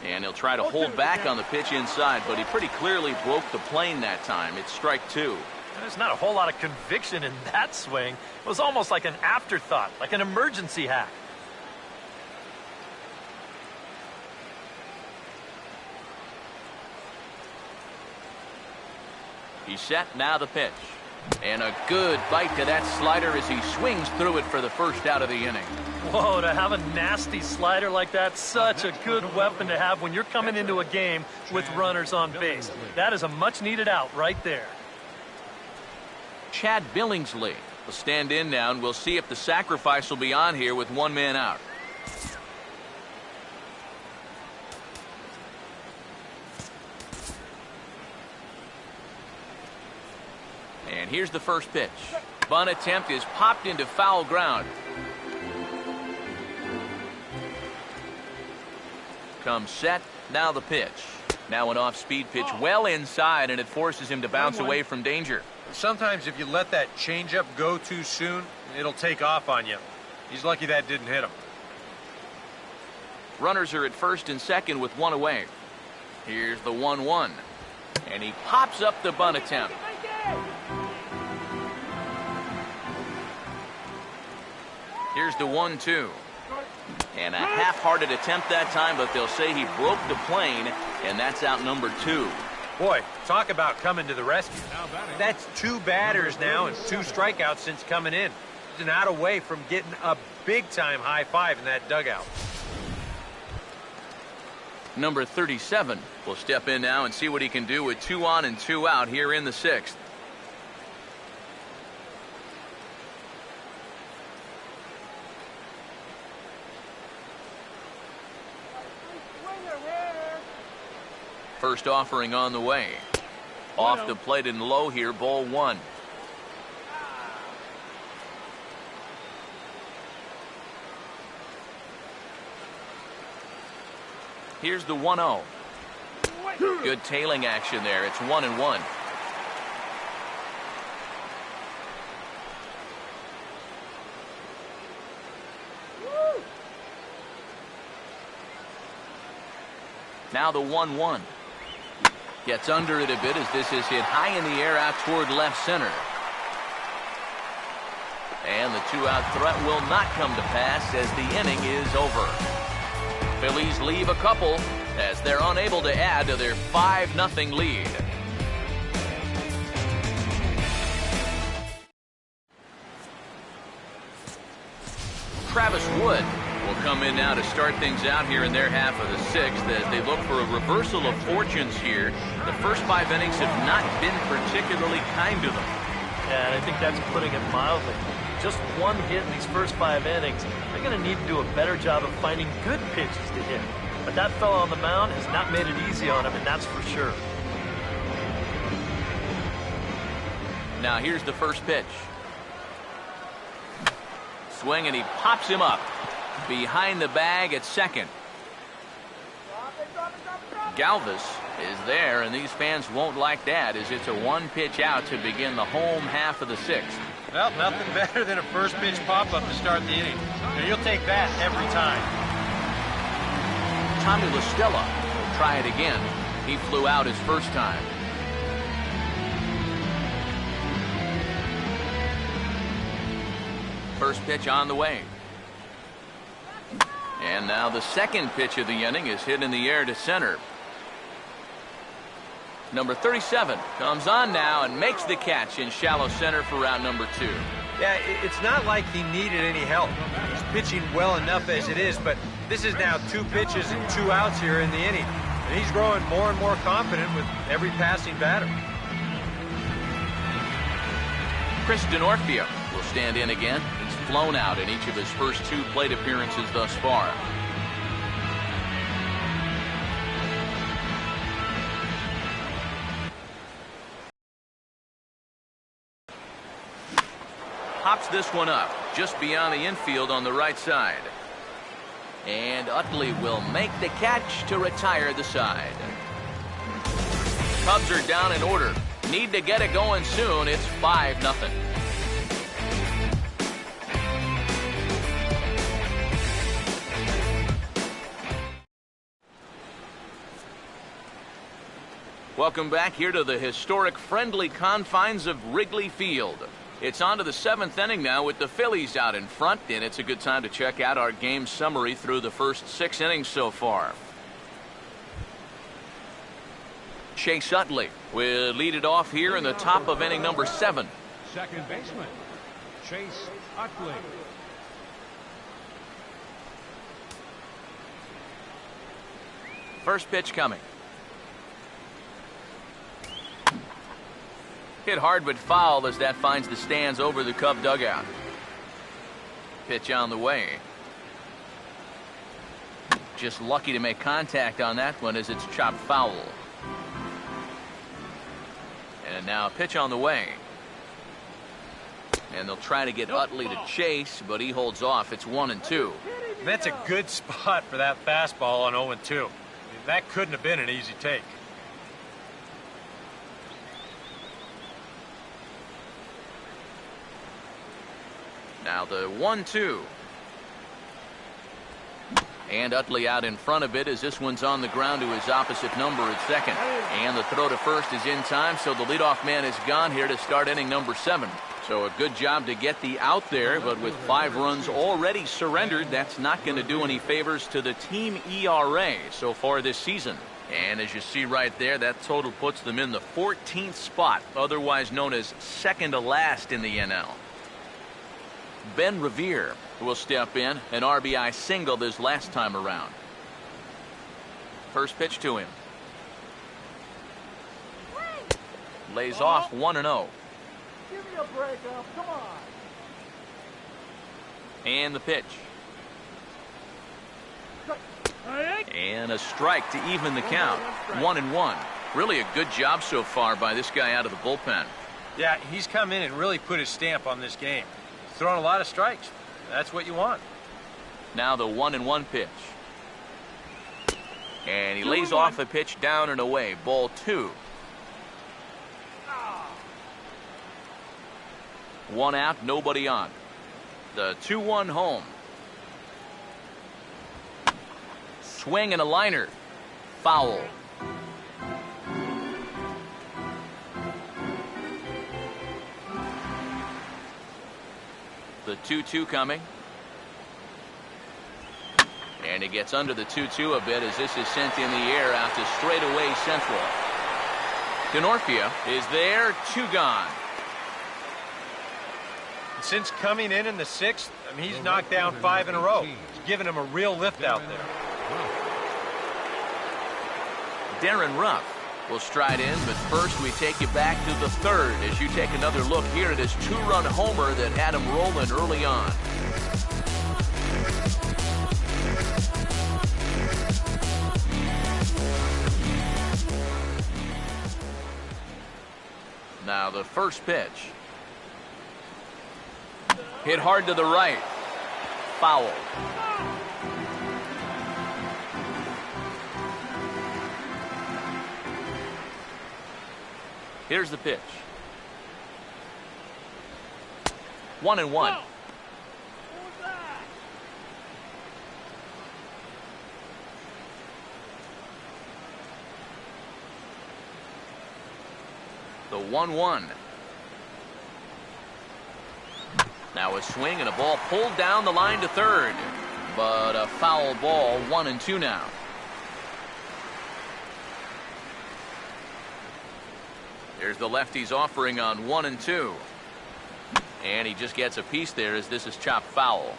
And he'll try to hold back on the pitch inside, but he pretty clearly broke the plane that time. It's strike 2. There's not a whole lot of conviction in that swing. It was almost like an afterthought, like an emergency hack. He's set, now the pitch. And a good bite to that slider as he swings through it for the first out of the inning. Whoa, to have a nasty slider like that, such a good weapon to have when you're coming into a game with runners on base. That is a much-needed out right there. Chad Billingsley will stand in now, and we'll see if the sacrifice will be on here with 1 man out. And here's the first pitch. Bunt attempt is popped into foul ground. Comes set, now the pitch. Now an off-speed pitch well inside, and it forces him to bounce away from danger. Sometimes if you let that changeup go too soon, it'll take off on you. He's lucky that didn't hit him. Runners are at first and second with 1 away. Here's the 1-1. And he pops up the bunt attempt. Here's the 1-2. And a half-hearted attempt that time, but they'll say he broke the plane, and that's out number 2. Boy, talk about coming to the rescue. That's 2 batters now and 2 strikeouts since coming in. He's not away from getting a big-time high five in that dugout. Number 37 will step in now and see what he can do with 2 on and 2 out here in the 6th. First offering on the way. Off the plate and low here, ball 1. Here's the 1-0. Good tailing action there. It's 1-1. Now the 1-1. Gets under it a bit as this is hit high in the air out toward left center. And the two-out threat will not come to pass as the inning is over. Phillies leave a couple as they're unable to add to their 5-0 lead. Travis Wood will come in now to start things out here in their half of the sixth as they look for a reversal of fortunes here. The first 5 innings have not been particularly kind to them. Yeah, and I think that's putting it mildly. Just one hit in these first 5 innings. They're going to need to do a better job of finding good pitches to hit. But that fellow on the mound has not made it easy on him, and that's for sure. Now here's the first pitch. Swing, and he pops him up behind the bag at second. Galvis is there, and these fans won't like that as it's a 1-pitch out to begin the home half of the sixth. Well, nothing better than a first pitch pop-up to start the inning. And you'll take that every time. Tommy LaStella will try it again. He flew out his first time. First pitch on the way. And now the second pitch of the inning is hit in the air to center. Number 37 comes on now and makes the catch in shallow center for round number 2. Yeah, it's not like he needed any help. He's pitching well enough as it is, but this is now 2 pitches and 2 outs here in the inning. And he's growing more and more confident with every passing batter. Chris DeNorfia will stand in again. He's flown out in each of his first 2 plate appearances thus far. Pops this one up just beyond the infield on the right side. And Utley will make the catch to retire the side. Cubs are down in order. Need to get it going soon. It's 5-0. Welcome back here to the historic friendly confines of Wrigley Field. It's on to the 7th inning now with the Phillies out in front, and it's a good time to check out our game summary through the first 6 innings so far. Chase Utley will lead it off here in the top of inning number 7. Second baseman, Chase Utley. First pitch coming. Hit hard but foul as that finds the stands over the Cub dugout. Pitch on the way. Just lucky to make contact on that one as it's chopped foul. And now a pitch on the way. And they'll try to get Utley to chase, but he holds off. It's 1-2. That's a good spot for that fastball on 0-2. I mean, that couldn't have been an easy take. Now the 1-2. And Utley out in front of it as this one's on the ground to his opposite number at second. And the throw to first is in time, so the leadoff man is gone here to start inning number 7. So a good job to get the out there, but with 5 runs already surrendered, that's not going to do any favors to the team ERA so far this season. And as you see right there, that total puts them in the 14th spot, otherwise known as second to last in the NL. Ben Revere will step in, an RBI single this last time around. First pitch to him. Lays off 1-0. Give me a break up, come on. And the pitch. And a strike to even the count. 1-1. Really a good job so far by this guy out of the bullpen. Yeah, he's come in and really put his stamp on this game. He's thrown a lot of strikes. That's what you want. Now the 1-1 pitch. And he lays off a pitch down and away. Ball 2. 1 out, nobody on. The 2-1 home. Swing and a liner. Foul. The 2-2 coming. And it gets under the 2-2 a bit as this is sent in the air out to straightaway central. Denorfia is there, 2 gone. Since coming in the 6th, I mean, he's knocked down 5 in a row. He's given him a real lift out there. Darren Ruff will stride in, but first we take you back to the 3rd as you take another look here at his 2-run homer that had him rolling early on. Now the first pitch. Hit hard to the right. Foul. Here's the pitch. 1-1. The 1-1. Now a swing and a ball pulled down the line to 3rd. But a foul ball, 1-2 now. There's the lefty's offering on 1-2. And he just gets a piece there as this is chopped foul.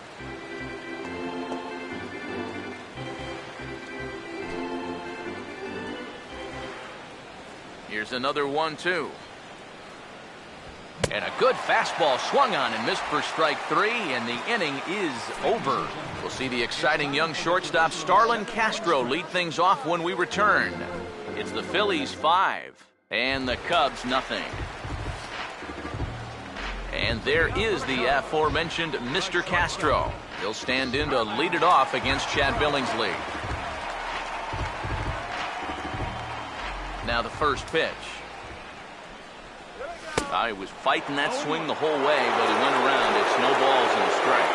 Here's another 1-2. And a good fastball swung on and missed for strike 3, and the inning is over. We'll see the exciting young shortstop Starlin Castro lead things off when we return. It's the Phillies 5 and the Cubs nothing. And there is the aforementioned Mr. Castro. He'll stand in to lead it off against Chad Billingsley. Now the first pitch. He was fighting that swing the whole way, but he went around. It's no balls and a strike.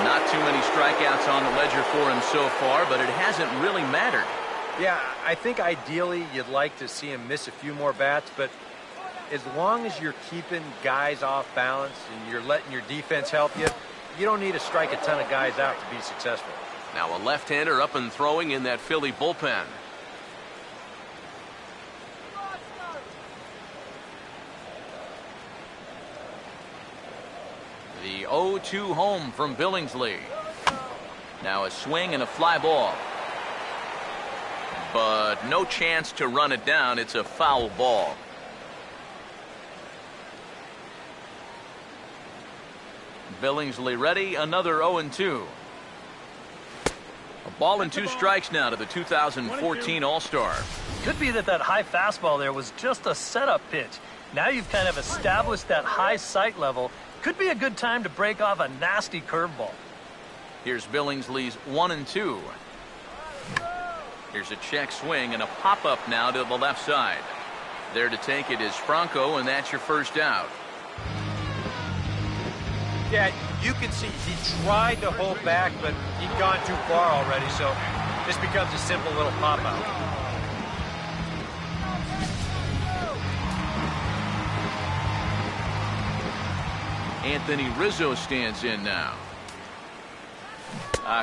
Not too many strikeouts on the ledger for him so far, but it hasn't really mattered. Yeah, I think ideally you'd like to see him miss a few more bats, but as long as you're keeping guys off balance and you're letting your defense help you, you don't need to strike a ton of guys out to be successful. Now a left-hander up and throwing in that Philly bullpen. The 0-2 home from Billingsley. Now a swing and a fly ball. But no chance to run it down. It's a foul ball. Billingsley ready. Another 0-2. A ball and 2 strikes now to the 2014 All-Star. Could be that high fastball there was just a setup pitch. Now you've kind of established that high sight level. Could be a good time to break off a nasty curveball. Here's Billingsley's 1-2. Here's a check swing and a pop-up now to the left side. There to take it is Franco, and that's your first out. Yeah, you can see he tried to hold back, but he'd gone too far already, so this becomes a simple little pop-out. Anthony Rizzo stands in now.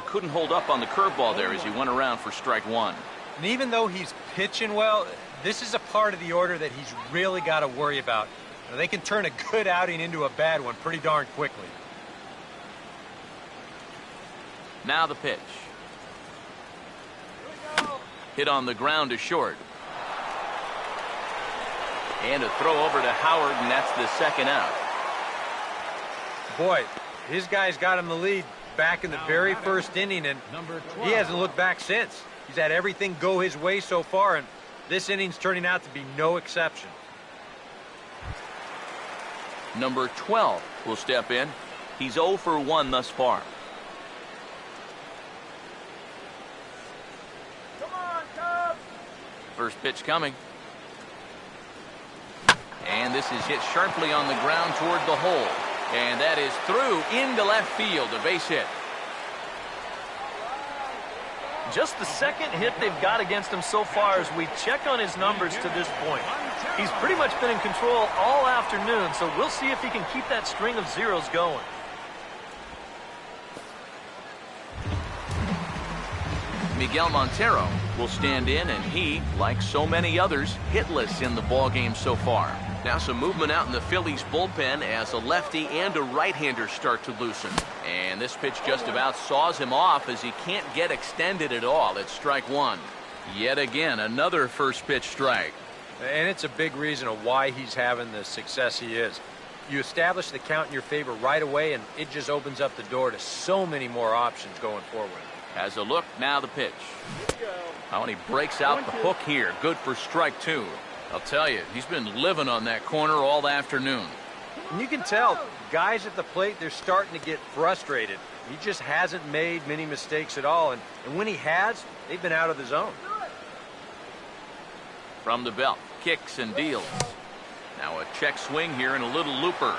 Couldn't hold up on the curveball there as he went around for strike 1. And even though he's pitching well, this is a part of the order that he's really got to worry about. Now, they can turn a good outing into a bad one pretty darn quickly. Now the pitch. Hit on the ground to short. And a throw over to Howard, and that's the second out. Boy, his guys got him the lead back in the very first inning, and he hasn't looked back since. He's had everything go his way so far, and this inning's turning out to be no exception. Number 12 will step in. He's 0 for 1 thus far. Come on, Cubs! First pitch coming. And this is hit sharply on the ground toward the hole. And that is through into left field, a base hit. Just the second hit they've got against him so far as we check on his numbers to this point. He's pretty much been in control all afternoon, so we'll see if he can keep that string of zeros going. Miguel Montero will stand in, and he, like so many others, hitless in the ballgame so far. Now some movement out in the Phillies bullpen as a lefty and a right-hander start to loosen. And this pitch just about saws him off as he can't get extended at all. It's strike one. Yet again, another first pitch strike. And it's a big reason of why he's having the success he is. You establish the count in your favor right away, and it just opens up the door to so many more options going forward. Has a look, now the pitch. Oh, and he breaks out the hook here. Good for strike two. I'll tell you, he's been living on that corner all afternoon. And you can tell, guys at the plate, they're starting to get frustrated. He just hasn't made many mistakes at all, and when he has, they've been out of the zone. From the belt, kicks and deals. Now a check swing here and a little looper.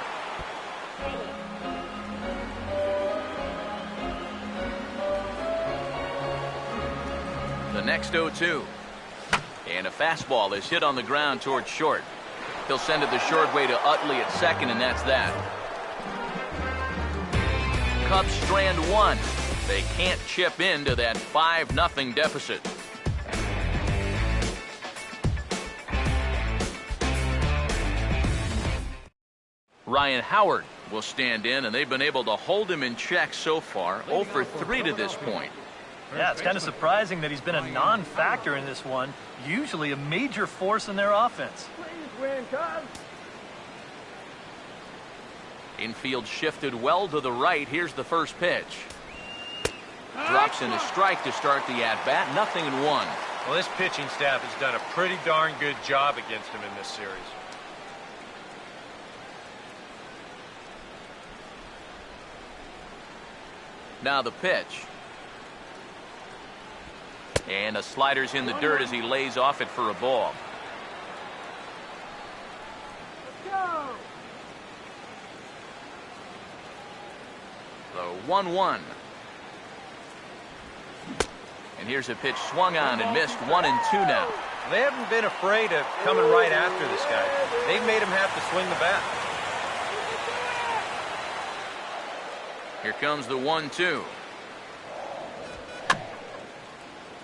The next 0-2. And a fastball is hit on the ground towards short. He'll send it the short way to Utley at second, and that's that. Cubs strand one. They can't chip into that 5-0 deficit. Ryan Howard will stand in, and they've been able to hold him in check so far. 0 for 3 to this point. Yeah, it's kind of surprising that he's been a non-factor in this one. Usually a major force in their offense. Infield shifted well to the right. Here's the first pitch. Drops in a strike to start the at-bat. 0-1. Well, this pitching staff has done a pretty darn good job against him in this series. Now the pitch. And a slider's in the dirt as he lays off it for a ball. The 1-1. And here's a pitch swung on and missed. 1-2 now. They haven't been afraid of coming right after this guy. They've made him have to swing the bat. Here comes the 1-2.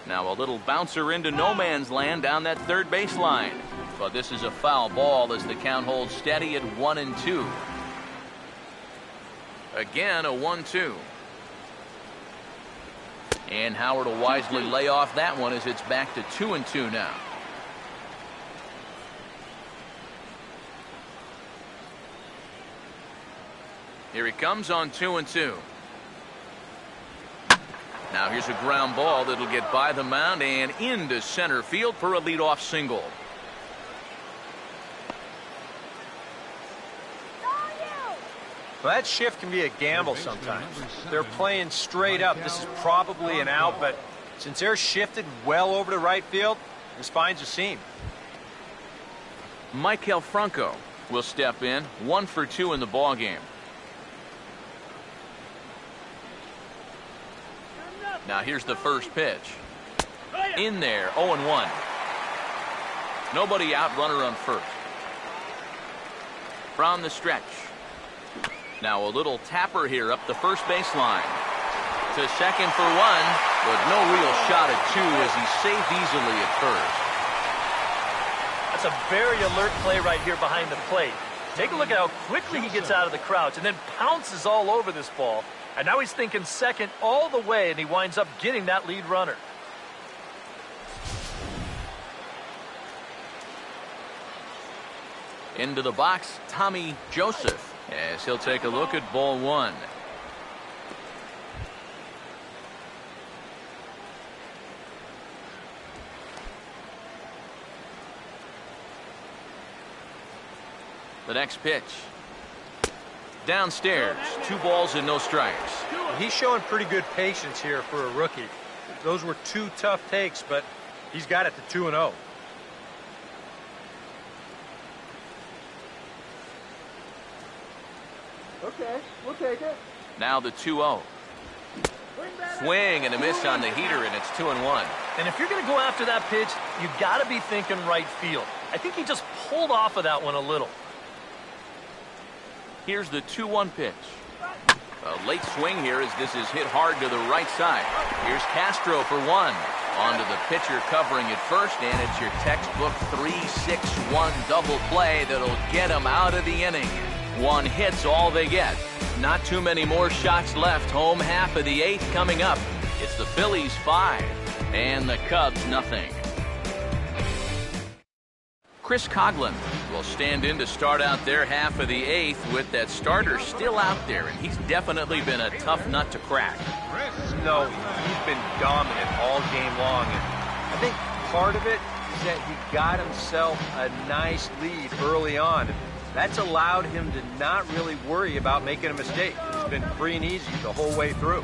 Now a little bouncer into no man's land down that third baseline. But this is a foul ball as the count holds steady at 1-2. Again, a 1-2. And Howard will wisely lay off that one as it's back to 2-2 now. Here he comes on 2-2. Now here's a ground ball that'll get by the mound and into center field for a leadoff single. Well, that shift can be a gamble sometimes. They're playing straight up. This is probably an out, but since they're shifted well over to right field, this finds a seam. Michael Franco will step in. 1 for 2 in the ballgame. Now here's the first pitch. In there, 0-1. Nobody out, runner on first. From the stretch. Now a little tapper here up the first baseline. To second for 1, but no real shot at 2 as he's saved easily at first. That's a very alert play right here behind the plate. Take a look at how quickly he gets out of the crouch and then pounces all over this ball. And now he's thinking second all the way, and he winds up getting that lead runner. Into the box, Tommy Joseph, as he'll take a look at ball 1. The next pitch. Downstairs, 2 balls and no strikes. He's showing pretty good patience here for a rookie. Those were 2 tough takes, but he's got it to 2-0. Okay, we'll take it. Now the 2-0. Swing and a miss on the heater, and it's 2-1. And if you're going to go after that pitch, you got to be thinking right field. I think he just pulled off of that one a little. Here's the 2-1 pitch. A late swing here as this is hit hard to the right side. Here's Castro for one. Onto the pitcher covering it first, and it's your textbook 3-6-1 double play that'll get him out of the inning. One hit's all they get. Not too many more shots left. Home half of the eighth coming up. It's the Phillies 5 and the Cubs nothing. Chris Coghlan will stand in to start out their half of the eighth with that starter still out there, and he's definitely been a tough nut to crack. No, he's been dominant all game long, and I think part of it is that he got himself a nice lead early on. That's allowed him to not really worry about making a mistake. It's been free and easy the whole way through.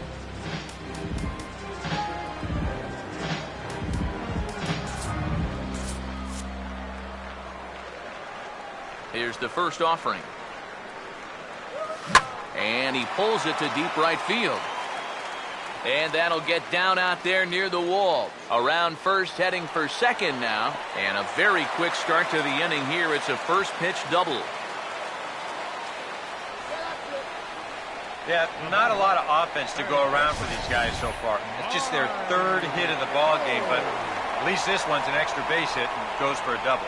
Here's the first offering. And he pulls it to deep right field. And that'll get down out there near the wall. Around first, heading for second now. And a very quick start to the inning here. It's a first pitch double. Yeah, not a lot of offense to go around for these guys so far. It's just their third hit of the ball game, but at least this one's an extra base hit and goes for a double.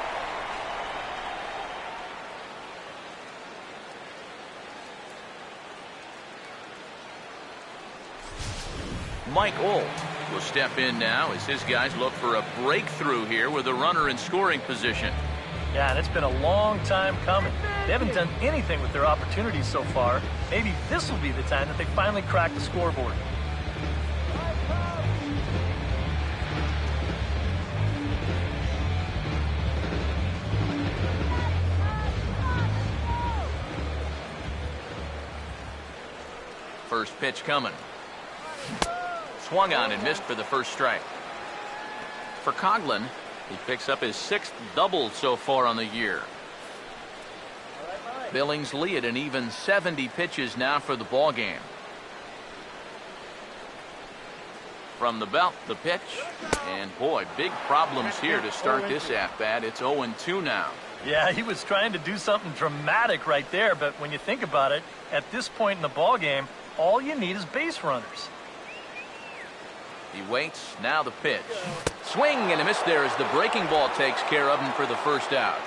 Mike Olt will step in now as his guys look for a breakthrough here with a runner in scoring position. Yeah, and it's been a long time coming. They haven't done anything with their opportunities so far. Maybe this will be the time that they finally crack the scoreboard. First pitch coming. Swung on and missed for the first strike. For Coghlan, he picks up his sixth double so far on the year. Billingsley at an even 70 pitches now for the ball game. From the belt, the pitch. And boy, big problems here to start this at-bat. It's 0-2 now. Yeah, he was trying to do something dramatic right there, but when you think about it, at this point in the ball game, all you need is base runners. He waits, now the pitch. Swing and a miss there as the breaking ball takes care of him for the first out.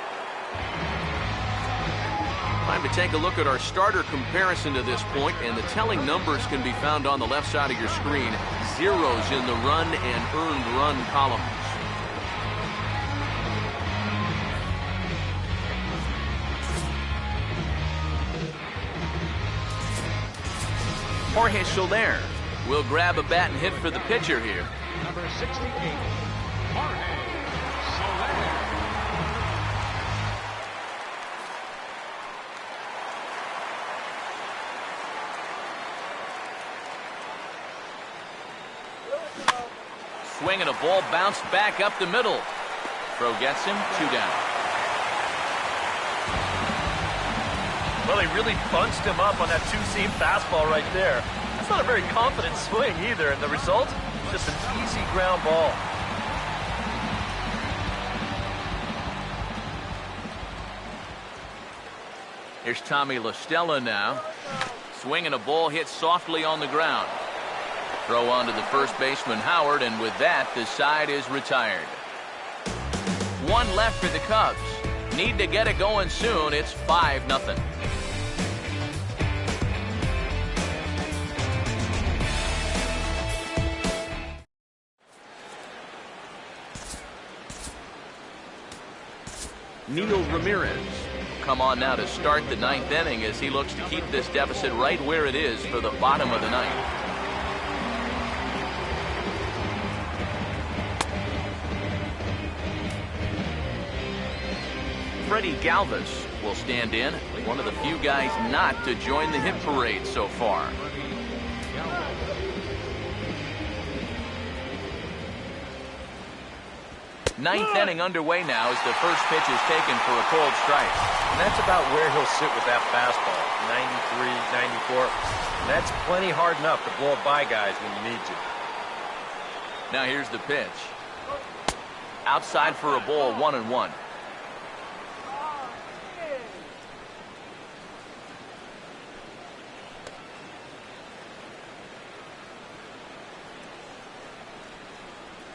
Time to take a look at our starter comparison to this point, and the telling numbers can be found on the left side of your screen. Zeros in the run and earned run columns. Jorge Soler will grab a bat and hit for the pitcher here. Number 68, Jorge Soler. Swing and a ball bounced back up the middle. Throw gets him, 2 down. Well, he really bunched him up on that two-seam fastball right there. That's not a very confident swing either, and the result, just an easy ground ball. Here's Tommy La Stella now. Swing and a ball hit softly on the ground. Throw on to the first baseman Howard, and with that, the side is retired. One left for the Cubs. Need to get it going soon. It's 5-0. Neil Ramirez will come on now to start the 9th inning as he looks to keep this deficit right where it is for the bottom of the 9th. Freddie Galvis will stand in, one of the few guys not to join the hit parade so far. Ninth inning underway now as the first pitch is taken for a cold strike. And that's about where he'll sit with that fastball, 93, 94. And that's plenty hard enough to blow it by guys when you need to. Now here's the pitch. Outside for a ball, 1-1.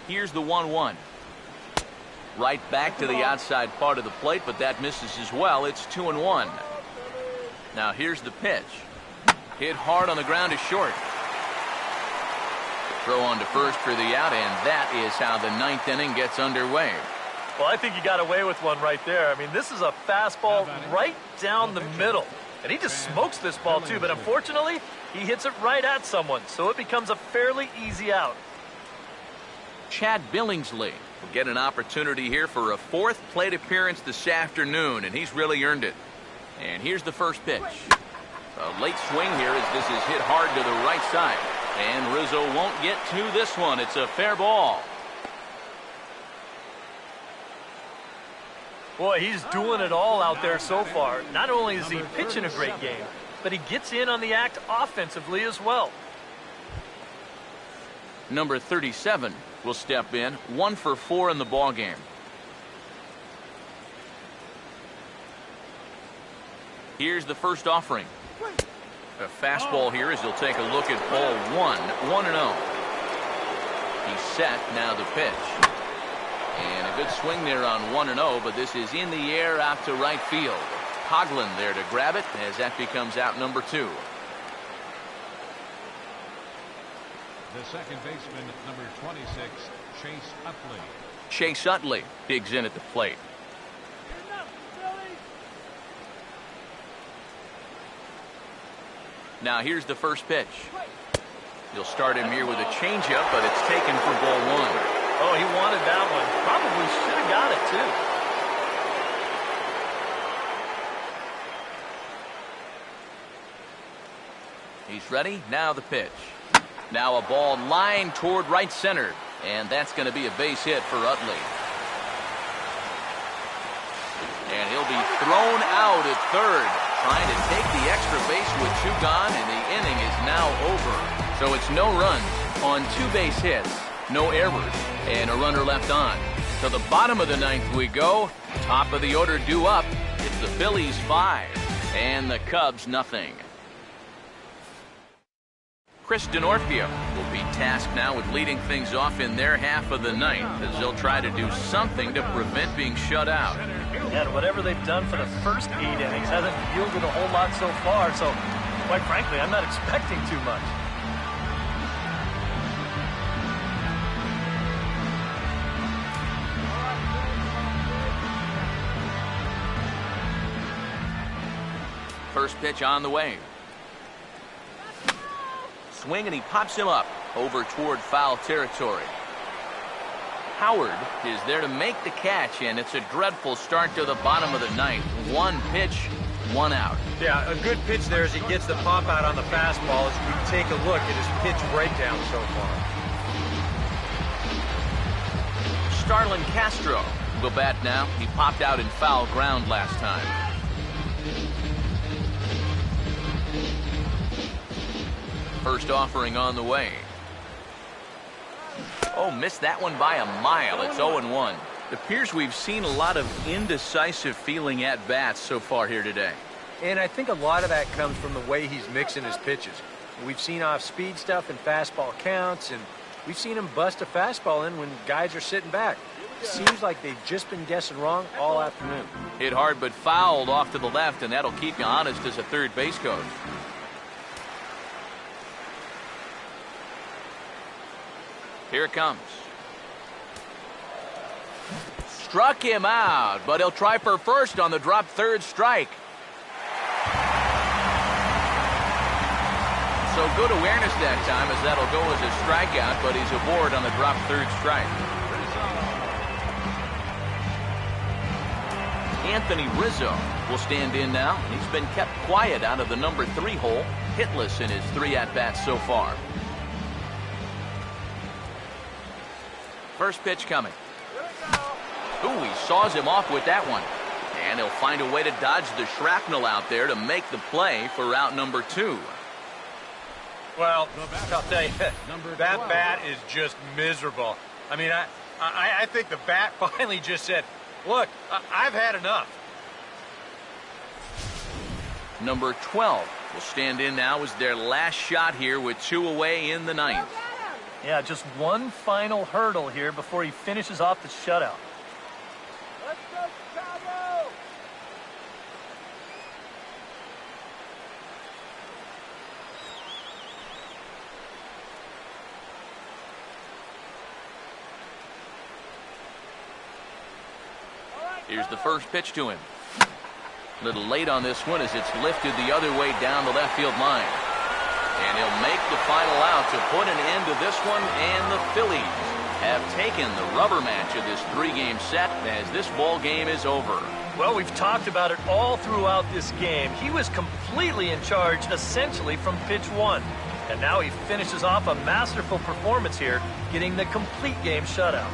Here's the 1-1. Right back to the outside part of the plate, but that misses as well. It's 2-1. Now here's the pitch. Hit hard on the ground to short. Throw on to first for the out, and that is how the 9th inning gets underway. Well, I think he got away with one right there. I mean, this is a fastball right down the middle. And he just smokes this ball, too. But unfortunately, he hits it right at someone. So it becomes a fairly easy out. Chad Billingsley will get an opportunity here for a 4th plate appearance this afternoon, and he's really earned it. And here's the first pitch. A late swing here as this is hit hard to the right side. And Rizzo won't get to this one. It's a fair ball. Boy, he's doing it all out there so far. Not only is he pitching a great game, but he gets in on the act offensively as well. Number 37 will step in, 1 for 4 in the ball game. Here's the first offering. A fastball here as he'll take a look at ball 1, 1-0. He's set, now the pitch. And a good swing there on 1-0, but this is in the air out to right field. Coughlin there to grab it as that becomes out number 2. The second baseman, number 26, Chase Utley. Chase Utley digs in at the plate. Now here's the first pitch. He'll start him here with a changeup, but it's taken for ball 1. Oh, he wanted that one. Probably should have got it, too. He's ready. Now the pitch. Now a ball lined toward right center, and that's going to be a base hit for Utley. And he'll be thrown out at third, trying to take the extra base with 2 gone, and the inning is now over. So it's no runs on 2 base hits, no errors, and a runner left on. To the bottom of the 9th we go. Top of the order due up. It's the Phillies 5 and the Cubs nothing. Chris Denorfia will be tasked now with leading things off in their half of the 9th as they'll try to do something to prevent being shut out. And whatever they've done for the first 8 innings hasn't yielded a whole lot so far, so quite frankly, I'm not expecting too much. First pitch on the way. Swing, and he pops him up over toward foul territory. Howard is there to make the catch, and it's a dreadful start to the bottom of the 9th. 1 pitch, 1 out. Yeah, a good pitch there as he gets the pop out on the fastball as we take a look at his pitch breakdown so far. Starlin Castro will bat now. He popped out in foul ground last time. First offering on the way. Oh, missed that one by a mile. It's 0-1. It appears we've seen a lot of indecisive feeling at bats so far here today. And I think a lot of that comes from the way he's mixing his pitches. We've seen off-speed stuff and fastball counts, and we've seen him bust a fastball in when guys are sitting back. It seems like they've just been guessing wrong all afternoon. Hit hard but fouled off to the left, and that'll keep you honest as a third base coach. Here it comes. Struck him out, but he'll try for first on the drop third strike. So good awareness that time as that'll go as a strikeout, but he's aboard on the drop third strike. Anthony Rizzo will stand in now. He's been kept quiet out of the number 3 hole, hitless in his 3 at-bats so far. First pitch coming. Ooh, he saws him off with that one. And he'll find a way to dodge the shrapnel out there to make the play for out number 2. Well, I'll tell you, that bat is just miserable. I mean, I think the bat finally just said, look, I've had enough. Number 12 will stand in now as their last shot here with 2 away in the 9th. Yeah, just one final hurdle here before he finishes off the shutout. Let's go, Chicago! Here's the first pitch to him. A little late on this one as it's lifted the other way down the left field line. And he'll make the final out to put an end to this one, and the Phillies have taken the rubber match of this 3-game set as this ball game is over. Well, we've talked about it all throughout this game. He was completely in charge, essentially, from pitch 1. And now he finishes off a masterful performance here, getting the complete game shutout.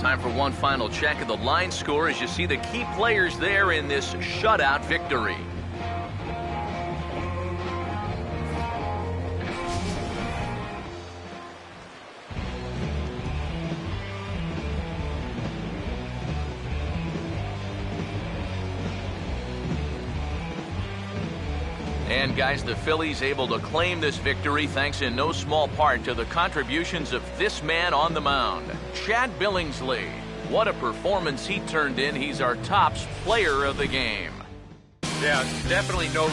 Time for one final check of the line score as you see the key players there in this shutout victory. And guys, the Phillies able to claim this victory thanks in no small part to the contributions of this man on the mound, Chad Billingsley. What a performance he turned in. He's our tops player of the game. Yeah, definitely no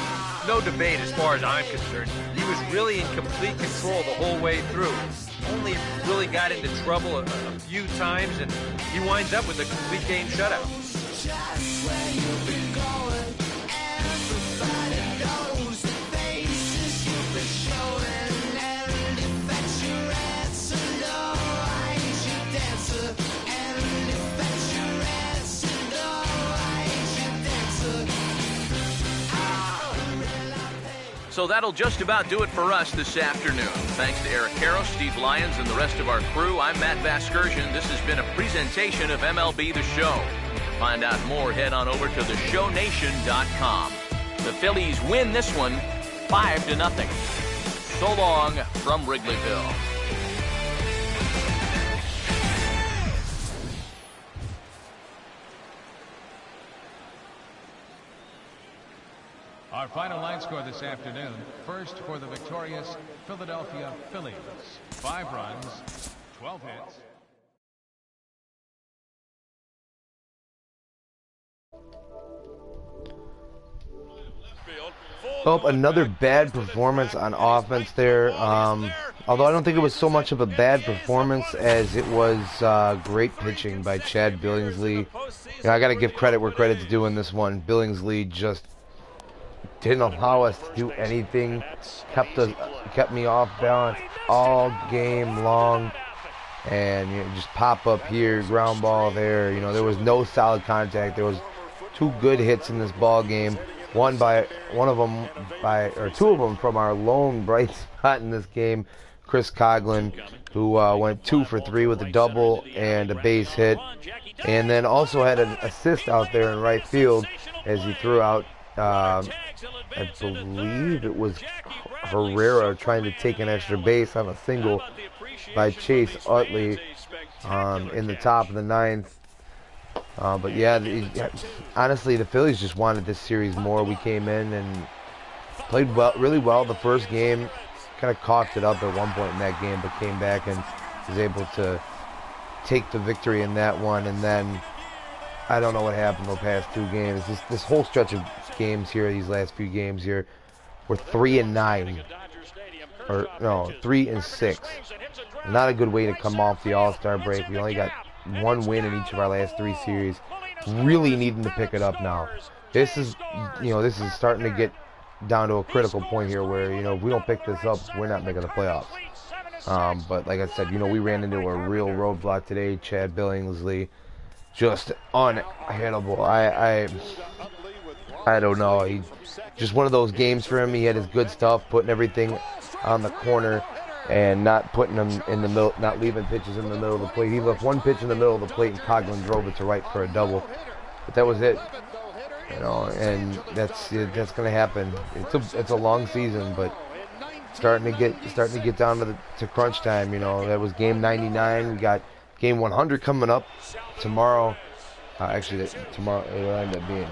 debate as far as I'm concerned. He was really in complete control the whole way through. Only really got into trouble a few times, and he winds up with a complete game shutout. So that'll just about do it for us this afternoon. Thanks to Eric Caro, Steve Lyons, and the rest of our crew. I'm Matt Vasgersian. This has been a presentation of MLB The Show. To find out more, head on over to theshownation.com. The Phillies win this one 5-0. So long from Wrigleyville. Our final line score this afternoon. First for the victorious Philadelphia Phillies. 5 runs, 12 hits. Oh, another bad performance on offense there. Although I don't think it was so much of a bad performance as it was great pitching by Chad Billingsley. You know, I got to give credit where credit's due in this one. Billingsley just didn't allow us to do anything. Kept me off balance all game long. And you know, just pop up here, ground ball there. You know, there was no solid contact. There was 2 good hits in this ball game. Two of them from our lone bright spot in this game, Chris Coughlin, who went 2 for 3 with a double and a base hit, and then also had an assist out there in right field as he threw out, I believe it was Herrera trying to take an extra base on a single by Chase Utley in the top of the 9th. But yeah, honestly, the Phillies just wanted this series more. We came in and played really well the first game. Kind of coughed it up at one point in that game, but came back and was able to take the victory in that one. And then I don't know what happened the past 2 games. This whole stretch of games here, these last few games here, were 3-9, or no, 3-6. Not a good way to come off the All-Star break. We only got 1 win in each of our last 3 series. Really needing to pick it up now. This is starting to get down to a critical point here where, you know, if we don't pick this up, we're not making the playoffs. But like I said, you know, we ran into a real roadblock today. Chad Billingsley, just unhittable. I don't know. He just one of those games for him. He had his good stuff, putting everything on the corner and not putting them in the middle, not leaving pitches in the middle of the plate. He left 1 pitch in the middle of the plate, and Coughlin drove it to right for a double. But that was it. You know, and that's going to happen. It's a long season, but starting to get down to crunch time. You know, that was game 99. We got game 100 coming up tomorrow. Actually, tomorrow it will end up being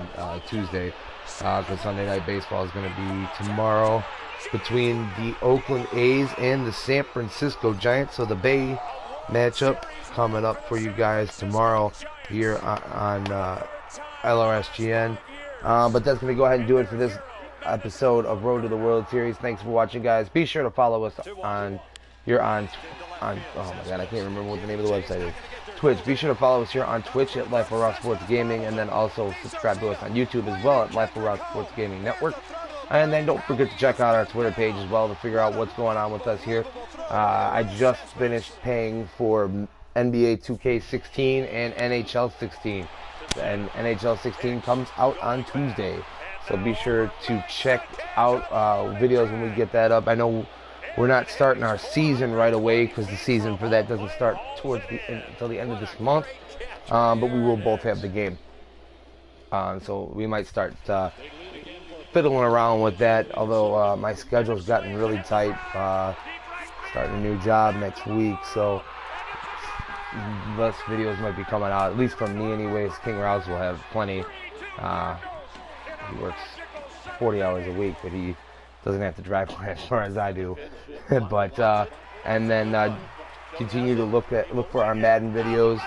Tuesday, because Sunday Night Baseball is going to be tomorrow between the Oakland A's and the San Francisco Giants. So the Bay matchup coming up for you guys tomorrow here on LRSGN. But that's going to go ahead and do it for this episode of Road to the World Series. Thanks for watching, guys. Be sure to follow us on oh my god, I can't remember what the name of the website is. Twitch. Be sure to follow us here on Twitch at Life of Raw Sports Gaming, and then also subscribe to us on YouTube as well at Life of Raw Sports Gaming Network. And then don't forget to check out our Twitter page as well to figure out what's going on with us here. I just finished paying for NBA 2K16 and NHL 16. And NHL 16 comes out on Tuesday. So be sure to check out videos when we get that up. I know we're not starting our season right away because the season for that doesn't start until the end of this month. But we will both have the game. So we might start fiddling around with that, although my schedule's gotten really tight. Starting a new job next week, so less videos might be coming out, at least from me anyways. King Rouse will have plenty. He works 40 hours a week, but he doesn't have to drive as far as I do. But and then continue to look for our Madden videos.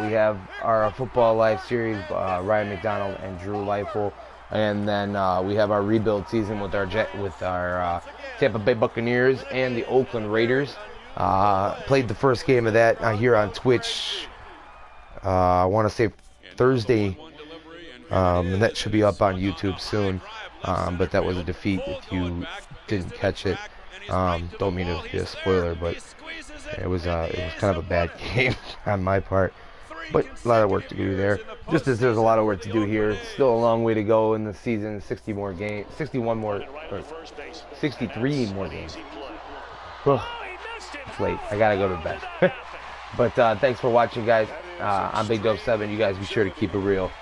We have our Football Life series, Ryan McDonald and Drew Leifel. And then we have our rebuild season with our Tampa Bay Buccaneers and the Oakland Raiders. Played the first game of that here on Twitch. I want to say Thursday, and that should be up on YouTube soon. But that was a defeat if you didn't catch it. Don't mean to be a spoiler, but it was kind of a bad game on my part. But a lot of work to do there. Just as there's a lot of work to do here. Still a long way to go in the season. 63 more games. Ugh, it's late. I gotta go to bed. But thanks for watching, guys. I'm Big Dope 7. You guys be sure to keep it real.